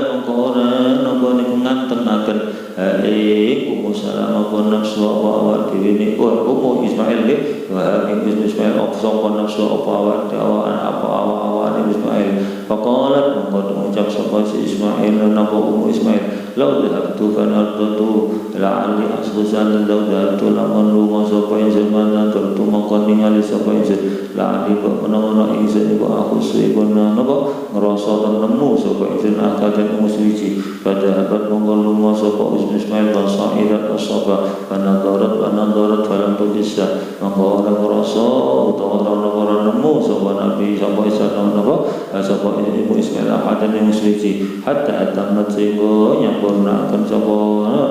mengkora napa niku ngantenaken umu salam apa nafsu apa awak dhewe niku umu Ismail nggih wa Ismail apa nafsu apa awak apa awak Ismail faqalat mengko ucap sapa si Ismail napa umu Ismail law dhahabtu fanardatu la'alli asbusan law dhahabtu lamun lunga sapa zaman tertu mongko ningali sapa insun la'alli menawa insun iku aku suwun napa ngrasa nemu sapa insun akadan muswiji pada abad mongko lunga sapa Ismail basairat asaba panadarat falam tudissa mongko ora ngrasa utawa ora nemu sapa nabi sapa Isa napa sapa ibu Ismail akadan muswiji hatta atamat sehingga nyempurnakan sapa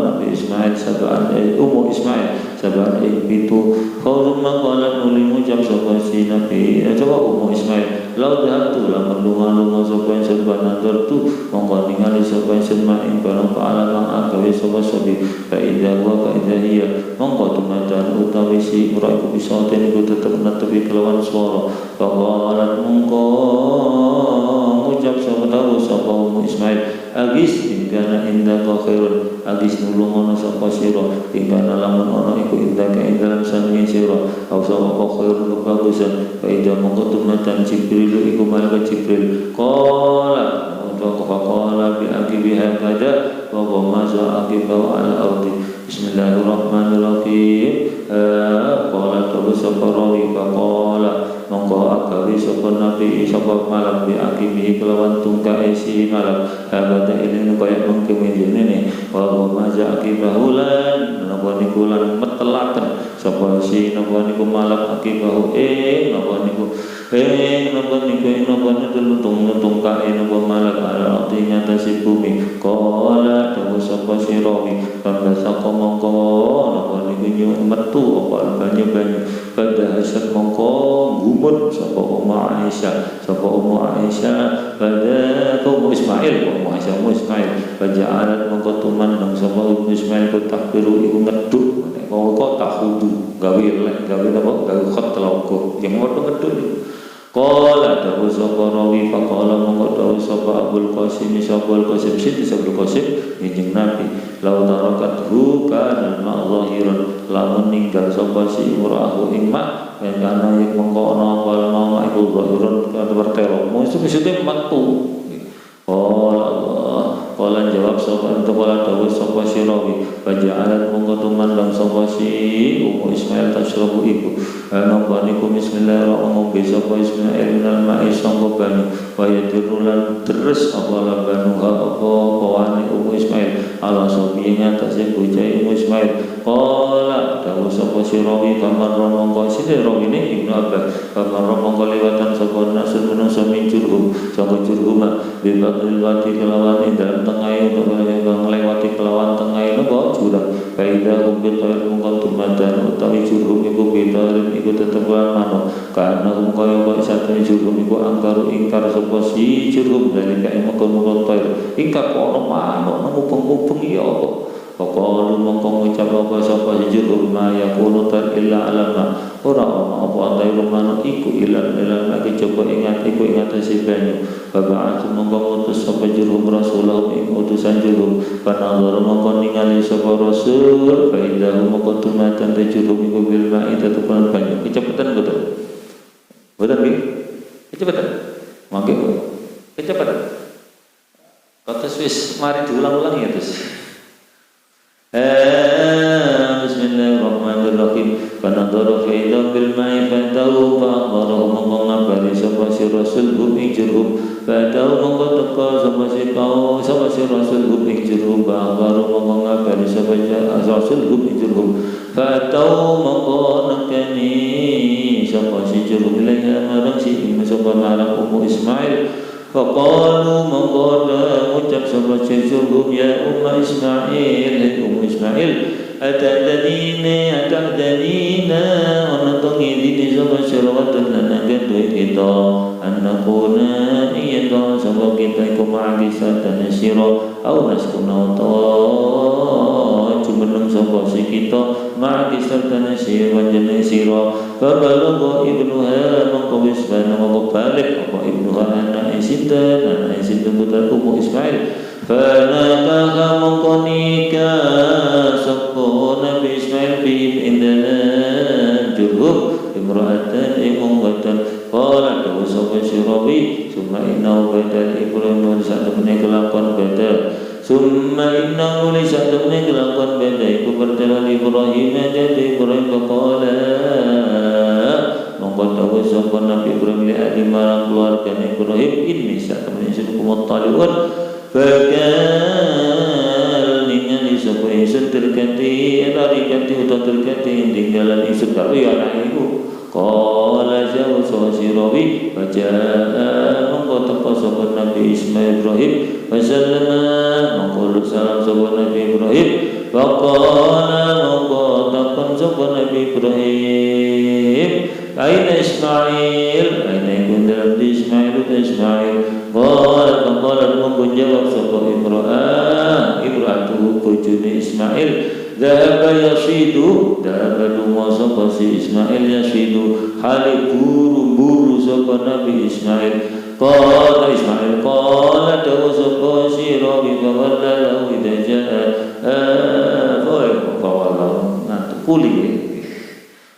nabi Ismail sabaan ummu Ismail sabaan itu qaulun maqalan nuli ngucap sapa si nabi sapa ummu Ismail law dhatu lamun lunga sapa sabaan nazartu mongko ningali sapa semaing barang paala kang agawe sapa sabi fa idza wa fa idza hiya mongko tumadan utawi si ora iku bisa niku tetep netepi kelawan swara faqalat mongko ngucap sapa ummu Ismail agis ingkana indaka khairun agis nulungono sapa sira ingkana lamun ana iku indaka ing dalam sange sira au sapa khairun kebagusan fa idza mongko tumatan Jibril iku malaikat Jibril qala qala bi aqibiha kada wa maza aqibahu ala ardi bismillahirrahmanirrahim qala sapa rawi faqala mongko agawi sapa nabi sapa malam bi aqibihi kelawan tungkae si malam habada ini kaya mengke winjene wa maza aqibahu lan napa niku lan metelaken sapa si napa niku malam aqibahu napa niku lutung kae napa malam ala arti nyatasi bumi qala dawu sapa sirawi pambasa mongko napa niku metu apa banyu pada hasil mongko gumut sapa Ummu Aisyah pada Ummu Ismail paja'alat mongko tumandang sapa Ummu Ismail ku takbiru iku ngeduk mongko tahudu gawe napa gawe khot teloko yang ngono ngeduk qala dawu sapa rawi faqala mongko dawu sapa Abul Qasim Siti Abul Qasim njing Nabi law tarakathu kana ma'zahiran lamun ninggal sapa si imra'ahu ing mak kana yen mongko ana wal mau iku zahirun kana bertero mesti metu qala jawab sapa qala dawu sapa si rawi faja'alat mongko tumandang sapa si Ummu Ismail tashrabu iku napa niku bismillahirrahmanirrahim sapa Ismail minal ma'i sanggo banyu wa yadrulan terus apa labanu apa kawane Ummu Ismail ala sobi ngatasi bocah Ummu Ismail qala dawu sapa si rawi kamar mongko sine rawi ne Ibnu Abbas kamar mongko liwatan sapa nasr menungso min jurhum sanggo jurhum bibatul wati kelawan dalam tengah untuk melewati kelawan tengah napa jurang faida bil khair mongko tumadan utawi jurhum iku bitarin iku tetep manuk karena kaya satune jurhum iku angkaru ingkar sapa si jurhum dalika mongko ingkar ono manuk ngupeng-ngupeng ya apa pokoknya mongko ngucap apa sapa jurhum ma yakunu tan illa alama ora ana apa antai manuk iku ilang lagi coba ingat si banyu baba'atu mongko ngutus sapa jurhum Rasulullah ing utusan jurhum panazara mongko ningali sapa Rasul fa idza mongko tumatan jurhum iku bil ma'i tetepan banyu kecepatan betul nggih kecepatan mangke kecepatan kata Swiss mari diulang-ulang ya terus bismillahirrahmanirrahim panazara fa idza bil ma'i fatahu fa'amara mongko ngabari sapa si Rasul ing jurhum padahal mongko teka sapa si Rasul ing jurhum baru mongko ngabari sapa Rasul ing jurhum fatau mongko nekani sapa si jurhum lan marang si sapa marang Ummu Ismail faqalu mongko ngucap sapa si jurhum ya Ummu Ismail atadina ana tongidi sapa sirwatan lan kita annakuna iyadha sapa kita iku ma'akisatan sira au naskuna ta jumeneng sapa sapa si kita ma'aki sertane sira panjenengan sira fabalagha ibnuha mongko wis mongko balik apa ibnuha anak sinten putra Ummu Ismail fanakaha mongko nikah sapa Nabi Ismail bi indan Jurhum imra'atan imungatan qala dawu sapa sirawi summa innahu badal Ibrahim wa sa'atune kelakon badal summa innahu li sa'atune kelakon badal iku bertela Ibrahim jadi Ibrahim qala mongko dawu sapa Nabi Ibrahim li ahli marang keluarga Ibrahim ini sa'atune sukum taliun bakal ningali sapa ingsun terganti utawa terganti tinggalan ingsun karo ya anak iku qala jawu sirawi baca mongko teko sapa Nabi Ismail Ibrahim wasallama mongko salam sapa Nabi Ibrahim waqala mongko takon sapa Nabi Ibrahim aina Ismail aina kundalam di Ismail qala mongko jawab sapa imra'atu bojone Ismail dhahaba yashidu dhahaba lunga sapa si Ismail yashidu hale buru-buru sapa Nabi Ismail qala dawu sapa sira bi bawalla idza jaa fawalla ngantuk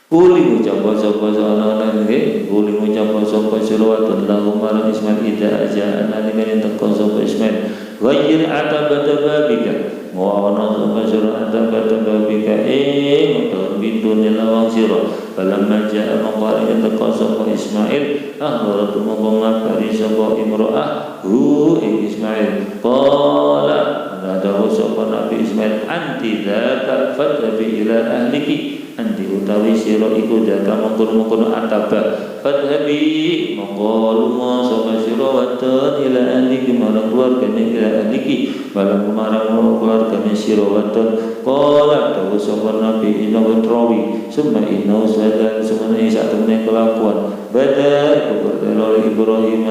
Kuli ucap sapa ana-ana nggih, kuli ucap sapa sira lahu marang Ismail ida aja nalika teko sapa Ismail. Ghayyir atabata babika. Wa ana sapa sira atabata babika utawa bintune lawang sira. Falamma jaa maqari teko sapa Ismail, akhbarat mongko ngabari sapa imra'ah hu Ismail. Qala dawu sapa Nabi Ismail anti dzaka fadhabi ila ahliki. Andi utawi sira iku daka mongkon-mongkon ataba fadhabi mongko lunga sapa sira wadon ila ahliki marang keluargane ila ahliki marang keluargane sira wadon qala dawu sapa Nabi inna rawi summa inna usada sumane satemene kelakuan bada bertelo Ibrahim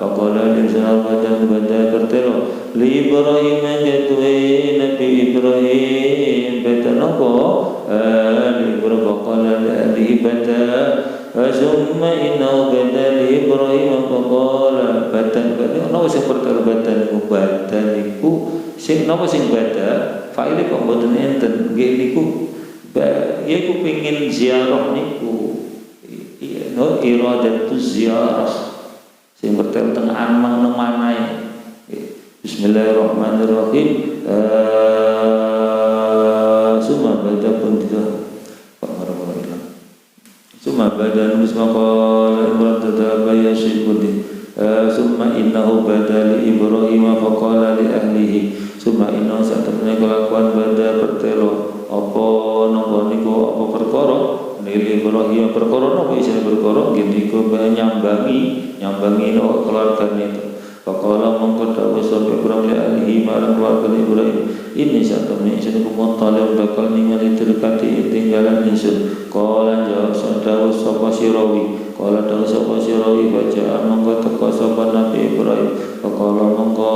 faqala li sahabadan bada bertelo li Ibrahim jatuhe Nabi Ibrahim bada napa Ibrahim qala li bada summa inna bada li Ibrahim faqala bada ono sing bertelo bada iku sing napa sing bada faile kok mboten enten nggih niku yaiku pengin ziarah niku no iradatu ziarah sing bertemu teng amang nang manae bismillahirrahmanirrahim summa bada pun tidak summa bada mismaqal imran tadabaya syibudi summa innahu bada li Ibrahim faqala li ahlihi summa innahu satamne kelakuan bada bertelo apa napa niku apa perkara nili Ibrahim perkara napa isine perkara nggih niku nyambangi no keluargane itu faqala mongko dawuh sapa Ibrahim li ahlihi marang keluarga Ibrahim ini satamne isine kumontalem bakal ningali terkati tinggalan ingsun qala jawab dawuh sapa sirawi qala dawuh sapa sirawi baca mongko teka sapa Nabi Ibrahim faqala mongko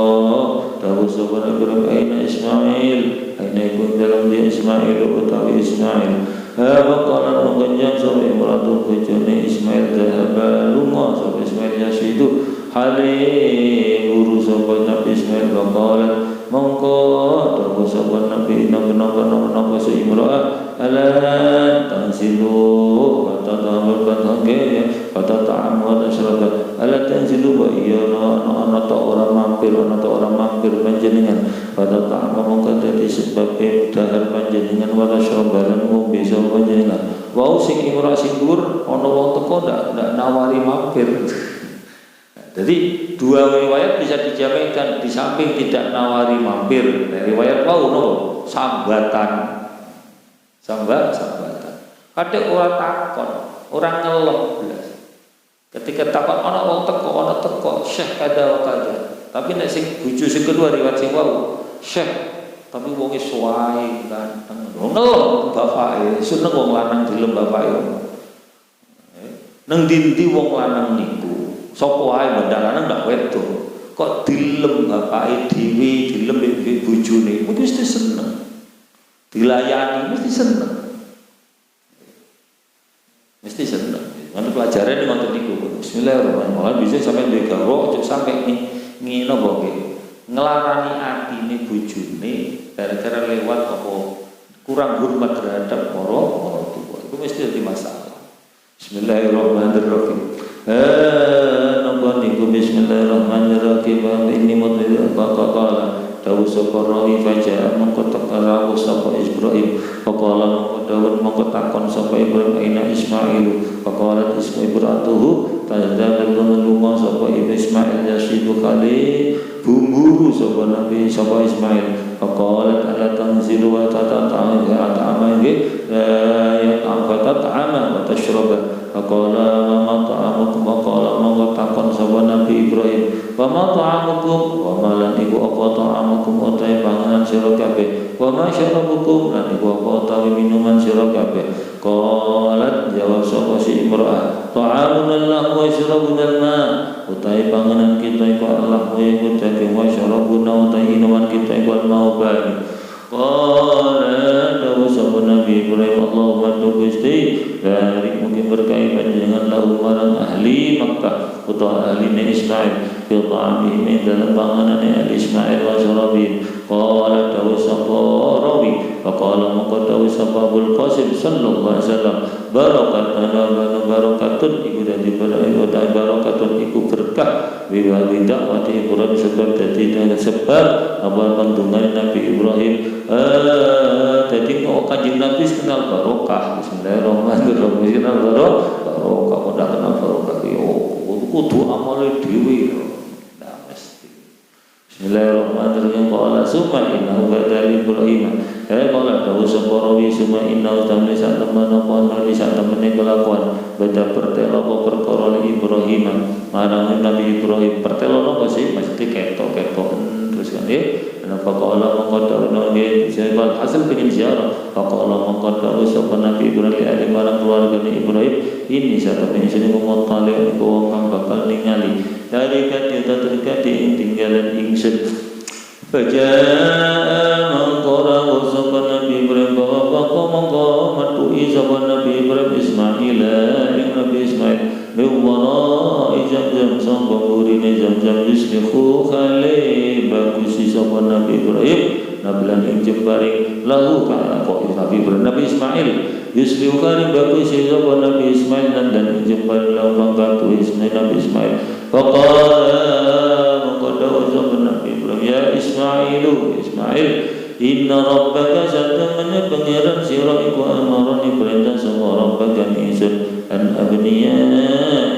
dawuh sapa Ibrahim aina Ismail aina iku dalam dia Ismail utawi Ismail faqala mongko jawab sapa imratu bojone Ismail dhahaba lunga sapa Ismail yasidu hale guru sapa Nabi Ismail faqala mongko dawuh sapa Nabi napa si imra'ah ala tanzilu kata ta'amul batangke kata ta'amul asyarakat ala tanzilu wa iya ana ta orang mampir panjenengan kata ta'amul kata disebabkan dahar panjenengan wala syarabalan ngombe sapa panjenengan wau sing imra'ah sing dhuwur ana wong teko ndak nawari mampir. Jadi dua riwayat bisa dijaminkan di samping tidak nawari mampir. Riwayat wau nopo sambatan. Kadang orang takon, orang ngeluh belas. Ketika takon ana wong teko, syekh kada wa kada. Tapi nek sing bojo sing kedua riwayat sing wau, syekh tapi wonge suwae ganteng. Ngeluh bapake, seneng wong lanang dilem bapake. Nang ndi wong lanang niku, sapa wae bandar lanang ndak wedok. Kok dilem bapake dhewe, dilem mbek bojone, mesti seneng. dilayani mesti seneng. Mesti seneng. Nanti pelajaran ini ngoten niku. Bismillahirrahmanirrahim. Bisa sampai duwe gawe aja sampai ngene apa nggih. Ngelarani atine bojone gara-gara lewat apa kurang hormat terhadap para tua. Itu mesti jadi masalah. Bismillahirrahmanirrahim. Napa niku bismillahirrahmanirrahim. Ini mudhir qala dawu sapa rawi faja mongko tekara sapa Ibrahim faqala mongko dawuh mongko takon sapa Ibrahim aina Ismail faqala Ismail tadzal lunga sapa Ismail yasidu kali bumburu sapa Nabi sapa Ismail faqala ala tanzilu wa tata'ama ya ta'ama wa tashraba faqala ma ta'amukum faqala mongko takon sapa Nabi Ibrahim wa ma ta'amukum wa malan iku apa ta'amukum utahe panganan sira kabeh wa ma syarabukum lan iku apa utahe minuman sira kabeh qalat jawab sapa si imra'ah ta'amun Allah wa syarabun al-ma utahe panganan kita iku Allah wa iku daging wa syarabuna utahe minuman kita iku al-ma bani qala dawu sapa Nabi Ibrahim Allahumma Gusti dari mungkin berkait panjenengan lahu marang ahli Makkah utawa ahli Ismail fil ta'amihim dalam panganan ahli Ismail wa syarabihim qala dawu sapa rawi faqala mongko dawu sapa Abul Qasim sallallahu alaihi wasallam barakatun iku dadi barakatun iku berkah wiwali dakwati Ibrahim sebab dadi sebab apa kandungan Nabi Ibrahim jadi kanjeng Nabi kenal barokah. Bismillahirrahmanirrahim. Kenal barokah kok ndak kenal barokah yo kudu amale dhewe. Nah mesti. Bismillahirrahmanirrahim. Qala summa innahu badal Ibrahim. Qala dawu sapa rawi summa innahu tamli sak temen apa nabi sak temene kelakuan beda pertelo apa perkara Ibrahim marang Nabi Ibrahim pertelo napa sih mesti ketok-ketok terus kan nggih. Faqala mongko dawuh nggih sebab hasil pengin ziarah faqala mongko dawuh sapa Nabi Ibrahim marang keluarga Ibrahim ini satu pengen ngomong iku kang bakal ningali dari kata terkait tinggalan ingsun Fajaa mangkora sapa Nabi Ibrahim bawa mongko matui sapa Nabi Ibrahim Ismail ing Nabi Ismail Mewara ijam sangka burine jam-jam yuslihu khali bagus sapa Nabi Ibrahim nabilan ing jembaring lahu ka kok Nabi Ibrahim Nabi Ismail yuslihu khali bagus sapa Nabi Ismail dan ing jembaring lahu mangkatu Ismail Nabi Ismail faqala maqadaw sapa Nabi Ibrahim ya Ismailu Ismail inna rabbaka satamana pangeran sira iku amarani perintah sama rabbaka ingsun an abniya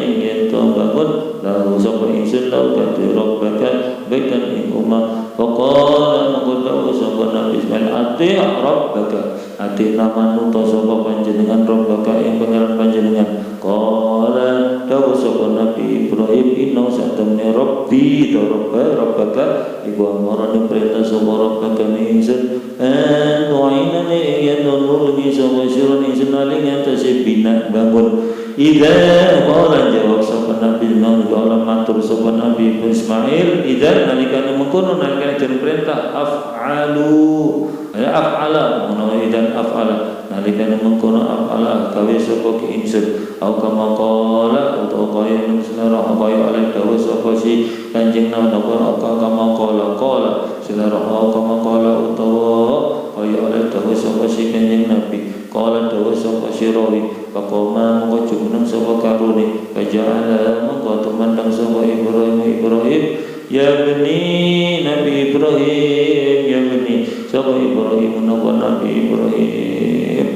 ingin bangun lahu sapa ingsun lahu katu rabbaka baitan ing umma faqala maqadaw sapa Nabi Ismail ati rabbaka ati namanu ta sapa panjenengan rabbaka ing pangeran panjenengan qala dawu sapa Nabi Ibrahim inna satamani rabbi rabbaka iku amarani perintah sama rabbaka ingsun tu'inani yanul bisa wasyurun ingsun aling atase bina bangun ida qala jawab sapa Nabi Nuh matur sapa Nabi Ismail ida nalikane mengkono nalikane den perintah af'alu ya af'ala menawa idan af'ala nalikane mengkono af'ala gawe sapa ki ingsun au kama qala utawa kaya nusnara kaya alih dawu sapa si kanjeng Nabi kama qala silara kama qala utawa kaya alih dawu sapa si kanjeng Nabi qala dawu sapa sirawi faqoma mongko jumeneng sapa karune kajala mongko tumandang sapa Ibrahim ya bani Nabi Ibrahim ya bani sapa Ibrahim napa Nabi Ibrahim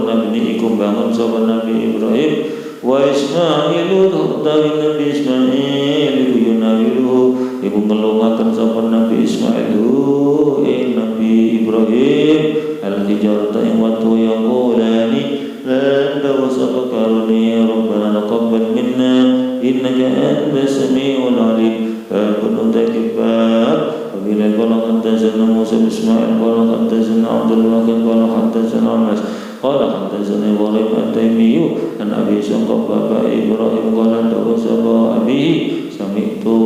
Nabi iku bangun sapa Nabi Ibrahim wa Ismailu utawi Nabi Ismail iku yunawilu iku ngelungaken sapa Nabi Ismailu Nabi Ibrahim al-hijarata ing watu yang qulani lan dawu sapa karuni rabbana taqabbal minna innaka antas samiul alim kunut kibar bila qala antasana Musa Ismail qala antasana Abdullah qala antasana Anas qala antasana Ibrahim at-Taimiyu an Abi Sangka Bapak Ibrahim qala dawu sapa abi sami'tu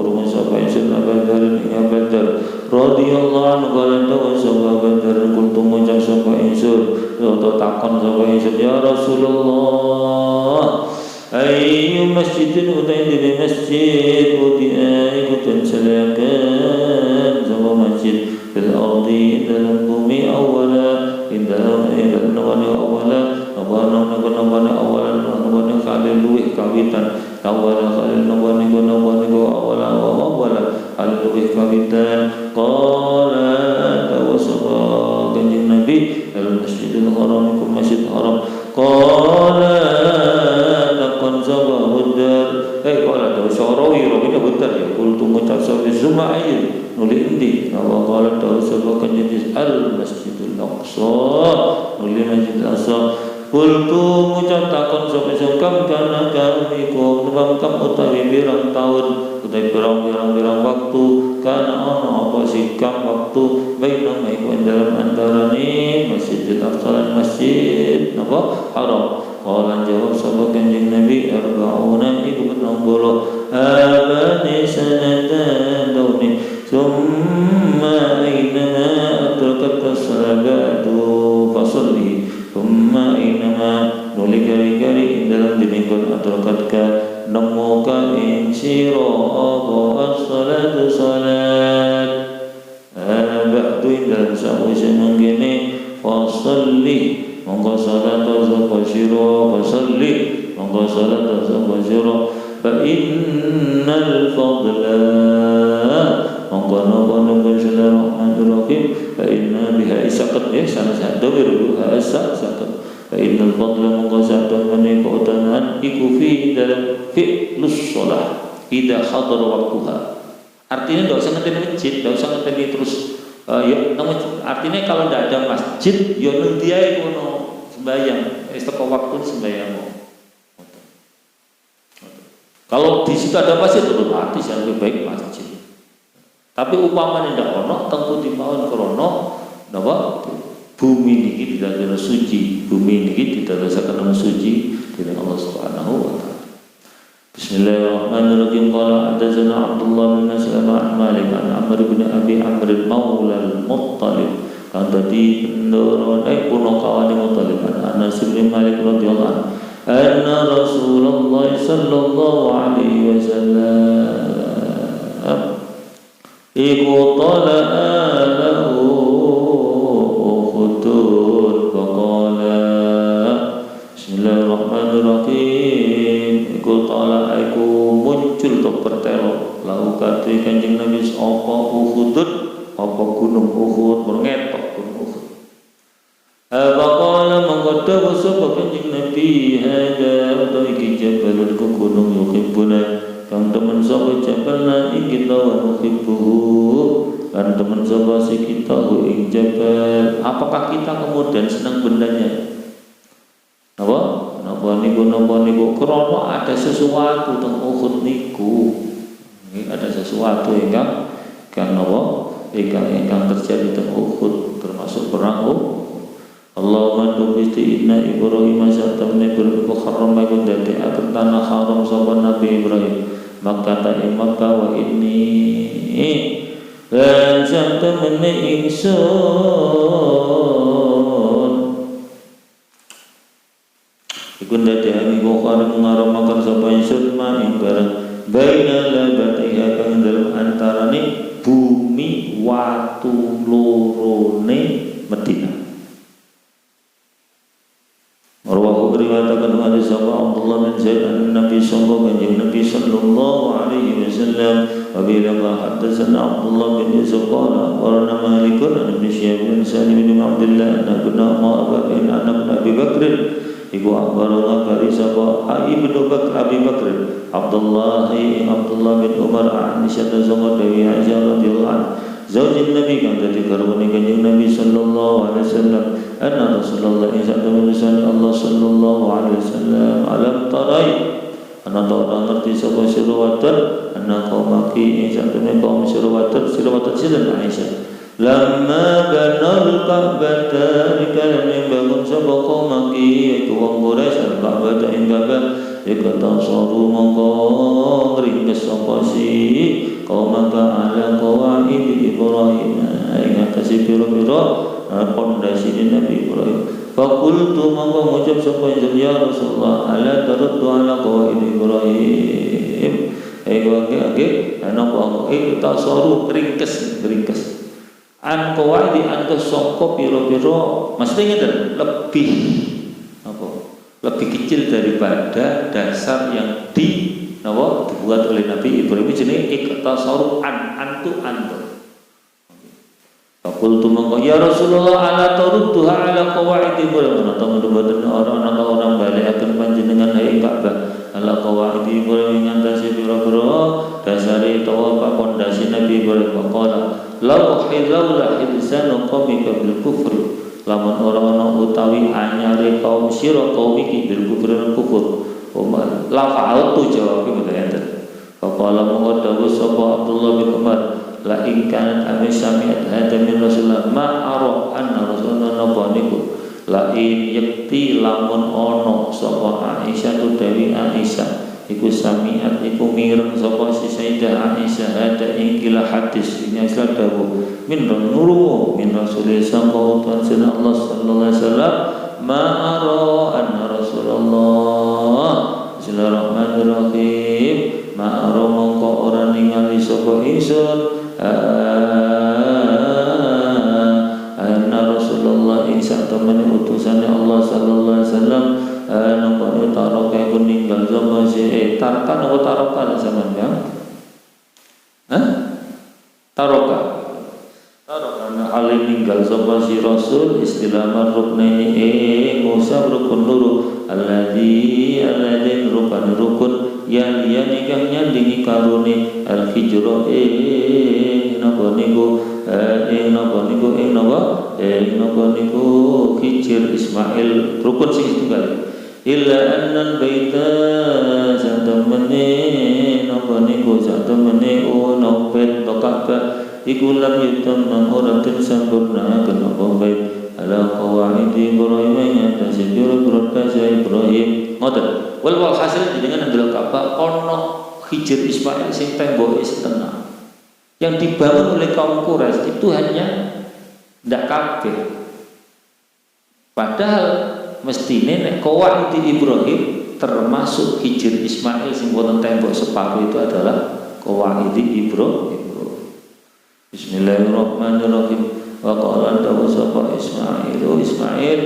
rumah sapa insun abadar ing abadar radhiyallahu anhu qala tawassafa Badar qultu ngucap sapa ingsun utawa takon sapa ingsun ya Rasulullah ayyu masjidin utai di masjid utia ikutan selakan sapa masjid fil ardi dalam bumi awala indalam nawani awala nawani awala khalil luwih kawitan awala khalil nawani awala khalil luwih kawitan qala tawassafa kanjeng Nabi al masjidil haram iku masjid haram qala takon sapa hudar qala tawassafa rawina hudar ya kultu ngucap sapa Zumail nuli endi wa qala tawassafa kanjeng al masjidul aqsa nuli masjidil aqsa kultu ngucap takon sapa kam kana kamiku nubam kam utawi pirang taun utawi pirang waktu kana ana apa sikam waktu baina maiku dalam antarane masjidil aqsa lan masjid napa haram qala jawab sapa kanjeng Nabi arba'una iku 60 abani sanatan dauni summa aynama adrakat as-salatu fasalli summa aynama nuli gari-gari dalam dimingkul adrakatka nemuka insiro apa as-salatu salat ba'du dalam sawise mangkene fasalli monggo salat sapa sira fasalli monggo salat sapa sira fa innal fadla monggo napa bismillahirrahmanirrahim fa inna biha isaqat sana sadawir isaqat fa innal fadla monggo sadon menika utanan iku fi dalam fi'lus shalah idza hadar waktuha artinya enggak usah ngenteni masjid enggak usah ngenteni terus artinya kalau tidak ada masjid ya nang diae kono sembahyang teko waktu sembahyang. Kalau di situ ada masjid otomatis yang lebih baik masjid. Tapi umpamanya tidak ono tentu dimawon krana napa bumi niki didadekno suci, bumi niki didadekno suci dening Allah Subhanahu wa taala. Bismillahirrahmanirrahim. Qala hadatsana Abdullah bin Mas'ud an Malik an Amr bin Abi Amr maula al-Muttalib kan tadi pendoro puno kawane Muttalib an Anas bin Malik radhiyallahu anhu anna Rasulullah sallallahu alaihi wasallam iku tala'a lahu khudud wa qala bismillahirrahmanirrahim iku tala'a iku muncul to pertelo lahu kadhe Kanjeng Nabi apa khudud apa gunung Uhud mengetok gunung Uhud Faqala mengkodawa sapa Kanjeng Nabi hada atau iki jabalun ku gunung yuhibbuna kang temen sapa jabalna ing kita wa nuhibbuhu kan temen sapa si kita ing jabal apakah kita kemudian senang bendanya napa niku krana ada sesuatu teng Uhud niku ada sesuatu ingkang ingkang terjadi teng Uhud termasuk perang Uhud Allahumma tubisti inna Ibrahim satamne berku haram iku dadi akan tanah haram sapa Nabi Ibrahim Makkah ta Makkah wa inni lan satamne ingsun iku dadi aku haram ngaramaken sapa ingsun maing bareng baina labatiha kang dalem antarane bumi watu lorone Madinah Rawahu riwayatakan hadis sahaba Abdullah bin Zaid an-Nabi sallallahu alaihi wasallam wa bila hadatsana Abdullah bin Yusuf qala warana Malikun an Ibnu Syihab bin Salim bin Abdullah anna kunna ma'abain anna Abi Bakr ibu akhbarana kari sahaba Ibnu Bakr Abi Bakr Abdullah bin Umar Aisyah radhiyallahu anha Zaujin Nabi kan dari garwane Kanjeng Nabi sallallahu alaihi wasallam anna Rasulullah Allah sallallahu alaihi wasallam alam tarai ana ta ngerti sapa sirwatan anna qaumaki satune kaum sirwatan sidan Aisyah lamma banal Ka'bah dikalane bangun sapa qaumaki iku wong Quraisy Ka'bah ing Ka'bah iktasaru mongko ngringkes sapa si qaumaka ala qawaid Ibrahim ing atase pira-pira pondasi Nabi Ibrahim. Faqultu mongko ngucap sapa ya Rasulullah ala taruddu ala qawaid Ibrahim. Ege napa iktasaru ringkes an qawaid antus sangka pira-pira mesti ngeten lebih apa lebih kecil daripada dasar yang dibuat oleh Nabi Ibrahim jenenge iktasaru antu. Faqultu mongko ya Rasulullah ala tarudduha ala qawaid Ibrahim teman-teman orang balikaken panjenengan ing Ka'bah ala qawaid Ibrahim ngantasi pira-pira dasare utawa pondasi Nabi Ibrahim faqala law hidzalu qaumika bil kufri lamun ora ana utawi anyare kaum sira kaum iki bil kufri lan kufur la fa'altu jawab iki enten faqala mongko dawuh sapa Abdullah bin Umar la in kanat sami'at hadza min Rasulullah ma ara anna Rasulullah nabaniku la in yakti lamun ono sapa Aisyah tu dewi Aisyah iku sami'at iku mireng sapa si Sayyidah Aisyah ada ing kila hadis ini asal dawuh min nuru min Rasulullah sallallahu alaihi wasallam ma ara anna Rasulullah bismillahirrahmanirrahim ma ara mongko ora ningali sapa ingsun anna Rasulullah insya temani utusannya Allah sallallahu alaihi wasallam nampak taroka iku ninggal sama si tarkan atau taroka zaman yang taroka alih ninggal sama si Rasul istilah marruknaini ngusab rukun nuru alladhi rukan rukun yang nikah nyandingi karuni al-hijrah napa niku hijr Ismail rukun sing tunggal illa annal baita satamane napa niku satamane nopet Ka'bah iku lam yutamma ora sempurna kenapa bait ala qawaid Ibrahim ing atase pira-pira Ibrahim ngoten wal hasil dengan ndelok Ka'bah ono hijr Ismail sing temboke setengah yang dibangun oleh kaum Quraisy itu hanya ndak kabeh padahal mestine nek qawaid Ibrahim termasuk hijr Ismail sing wonten tembok separuh itu adalah qawaid Ibrahim. Bismillahirrahmanirrahim. Wa qala dawu sapa Ismail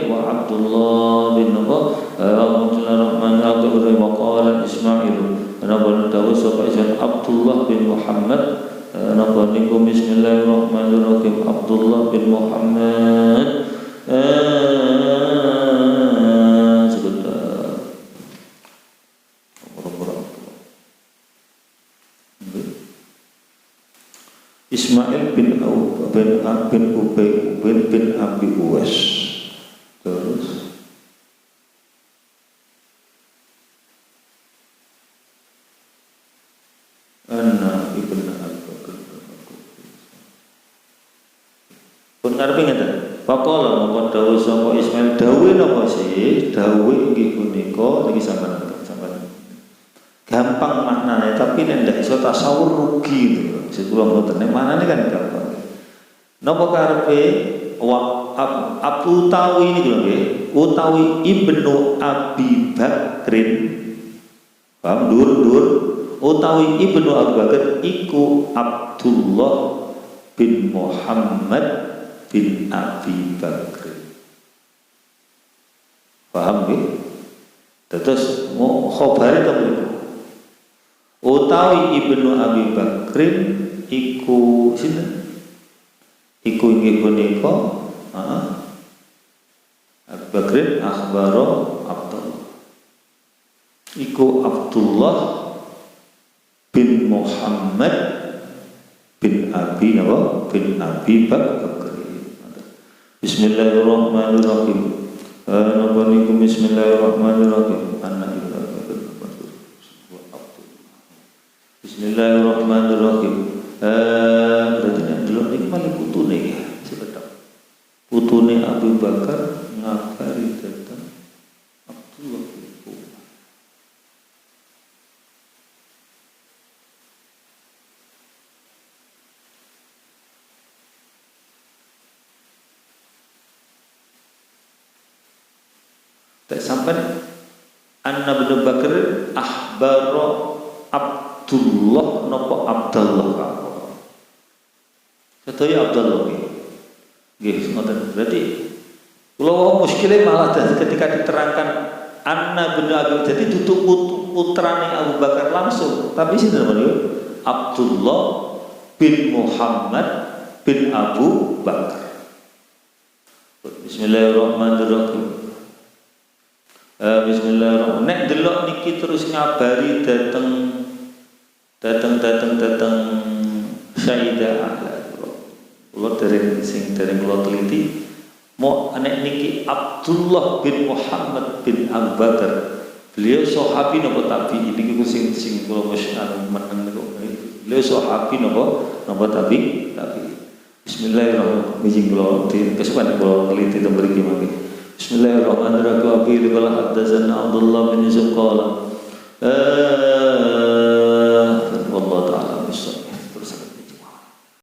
wa Abdullah bin Bismillahirrahmanirrahim. Wa qala Ismail wa dawu sapa Abdullah bin Muhammad Bismillahirrahmanirrahim. Abdullah bin Muhammad Ismail bin Ubay bin Abi Uwais. Terus Anna ibn Al-Bakr pun ngarepe ngeten faqala mongko dawuh sapa Ismail dawuhe napa sih dawuhe inggih punika niki sampeyan gampang maknanya tapi nek ndak iso tasawur rugi lho. Kula mboten nek manane kan gampang. Napa karepe Abu Tawi ini lho nggih, utawi Ibnu Abi Bakrin. Paham dur utawi Ibnu Abi Bakr iku Abdullah bin Muhammad bin Abi Bakr. Paham nggih? Terus mau khabare to utawi Ibnu Abi Bakrin iku sinten? Iku inggih punika Abu Bakrin akhbaro Abdullah. Iku Abdullah bin Muhammad bin Abi Bakr. Bismillahirrahmanirrahim. Bismillahirrahmanirrahim. Bismillahirrahmanirrahim. Berarti nek delok niki malih putune ya, sekedap. Putune Abu Bakar ngabari tentang Abdullah bin Umar. Tak sampai Anna bin Bakar akhbaro Abdullah napa Abdullah apa. Katanya Abdullah nggih ngoten. Berarti kula muskile malah ketika diterangkan Anna bin Abi jadi tutup putrane Abu Bakar langsung, tapi sinten menika Abdullah bin Muhammad bin Abu Bakar. Bismillahirrahmanirrahim. Bismillahirrahmanirrahim. Nek delok niki terus ngabari dateng Sayyidah Ahla. Kula dereng kula teliti mau nek niki Abdullah bin Muhammad bin Abu Bakar. Beliau sahabi napa tabi'in niki sing kula masyhur meneng niku. Beliau sahabi napa tabi'in. Bismillahirrahmanirrahim. Bijing kula kesuwen kula teliti to mriki mangke. Bismillahirrahmanirrahim. Qala haddatsana Abdullah bin Yusuf qala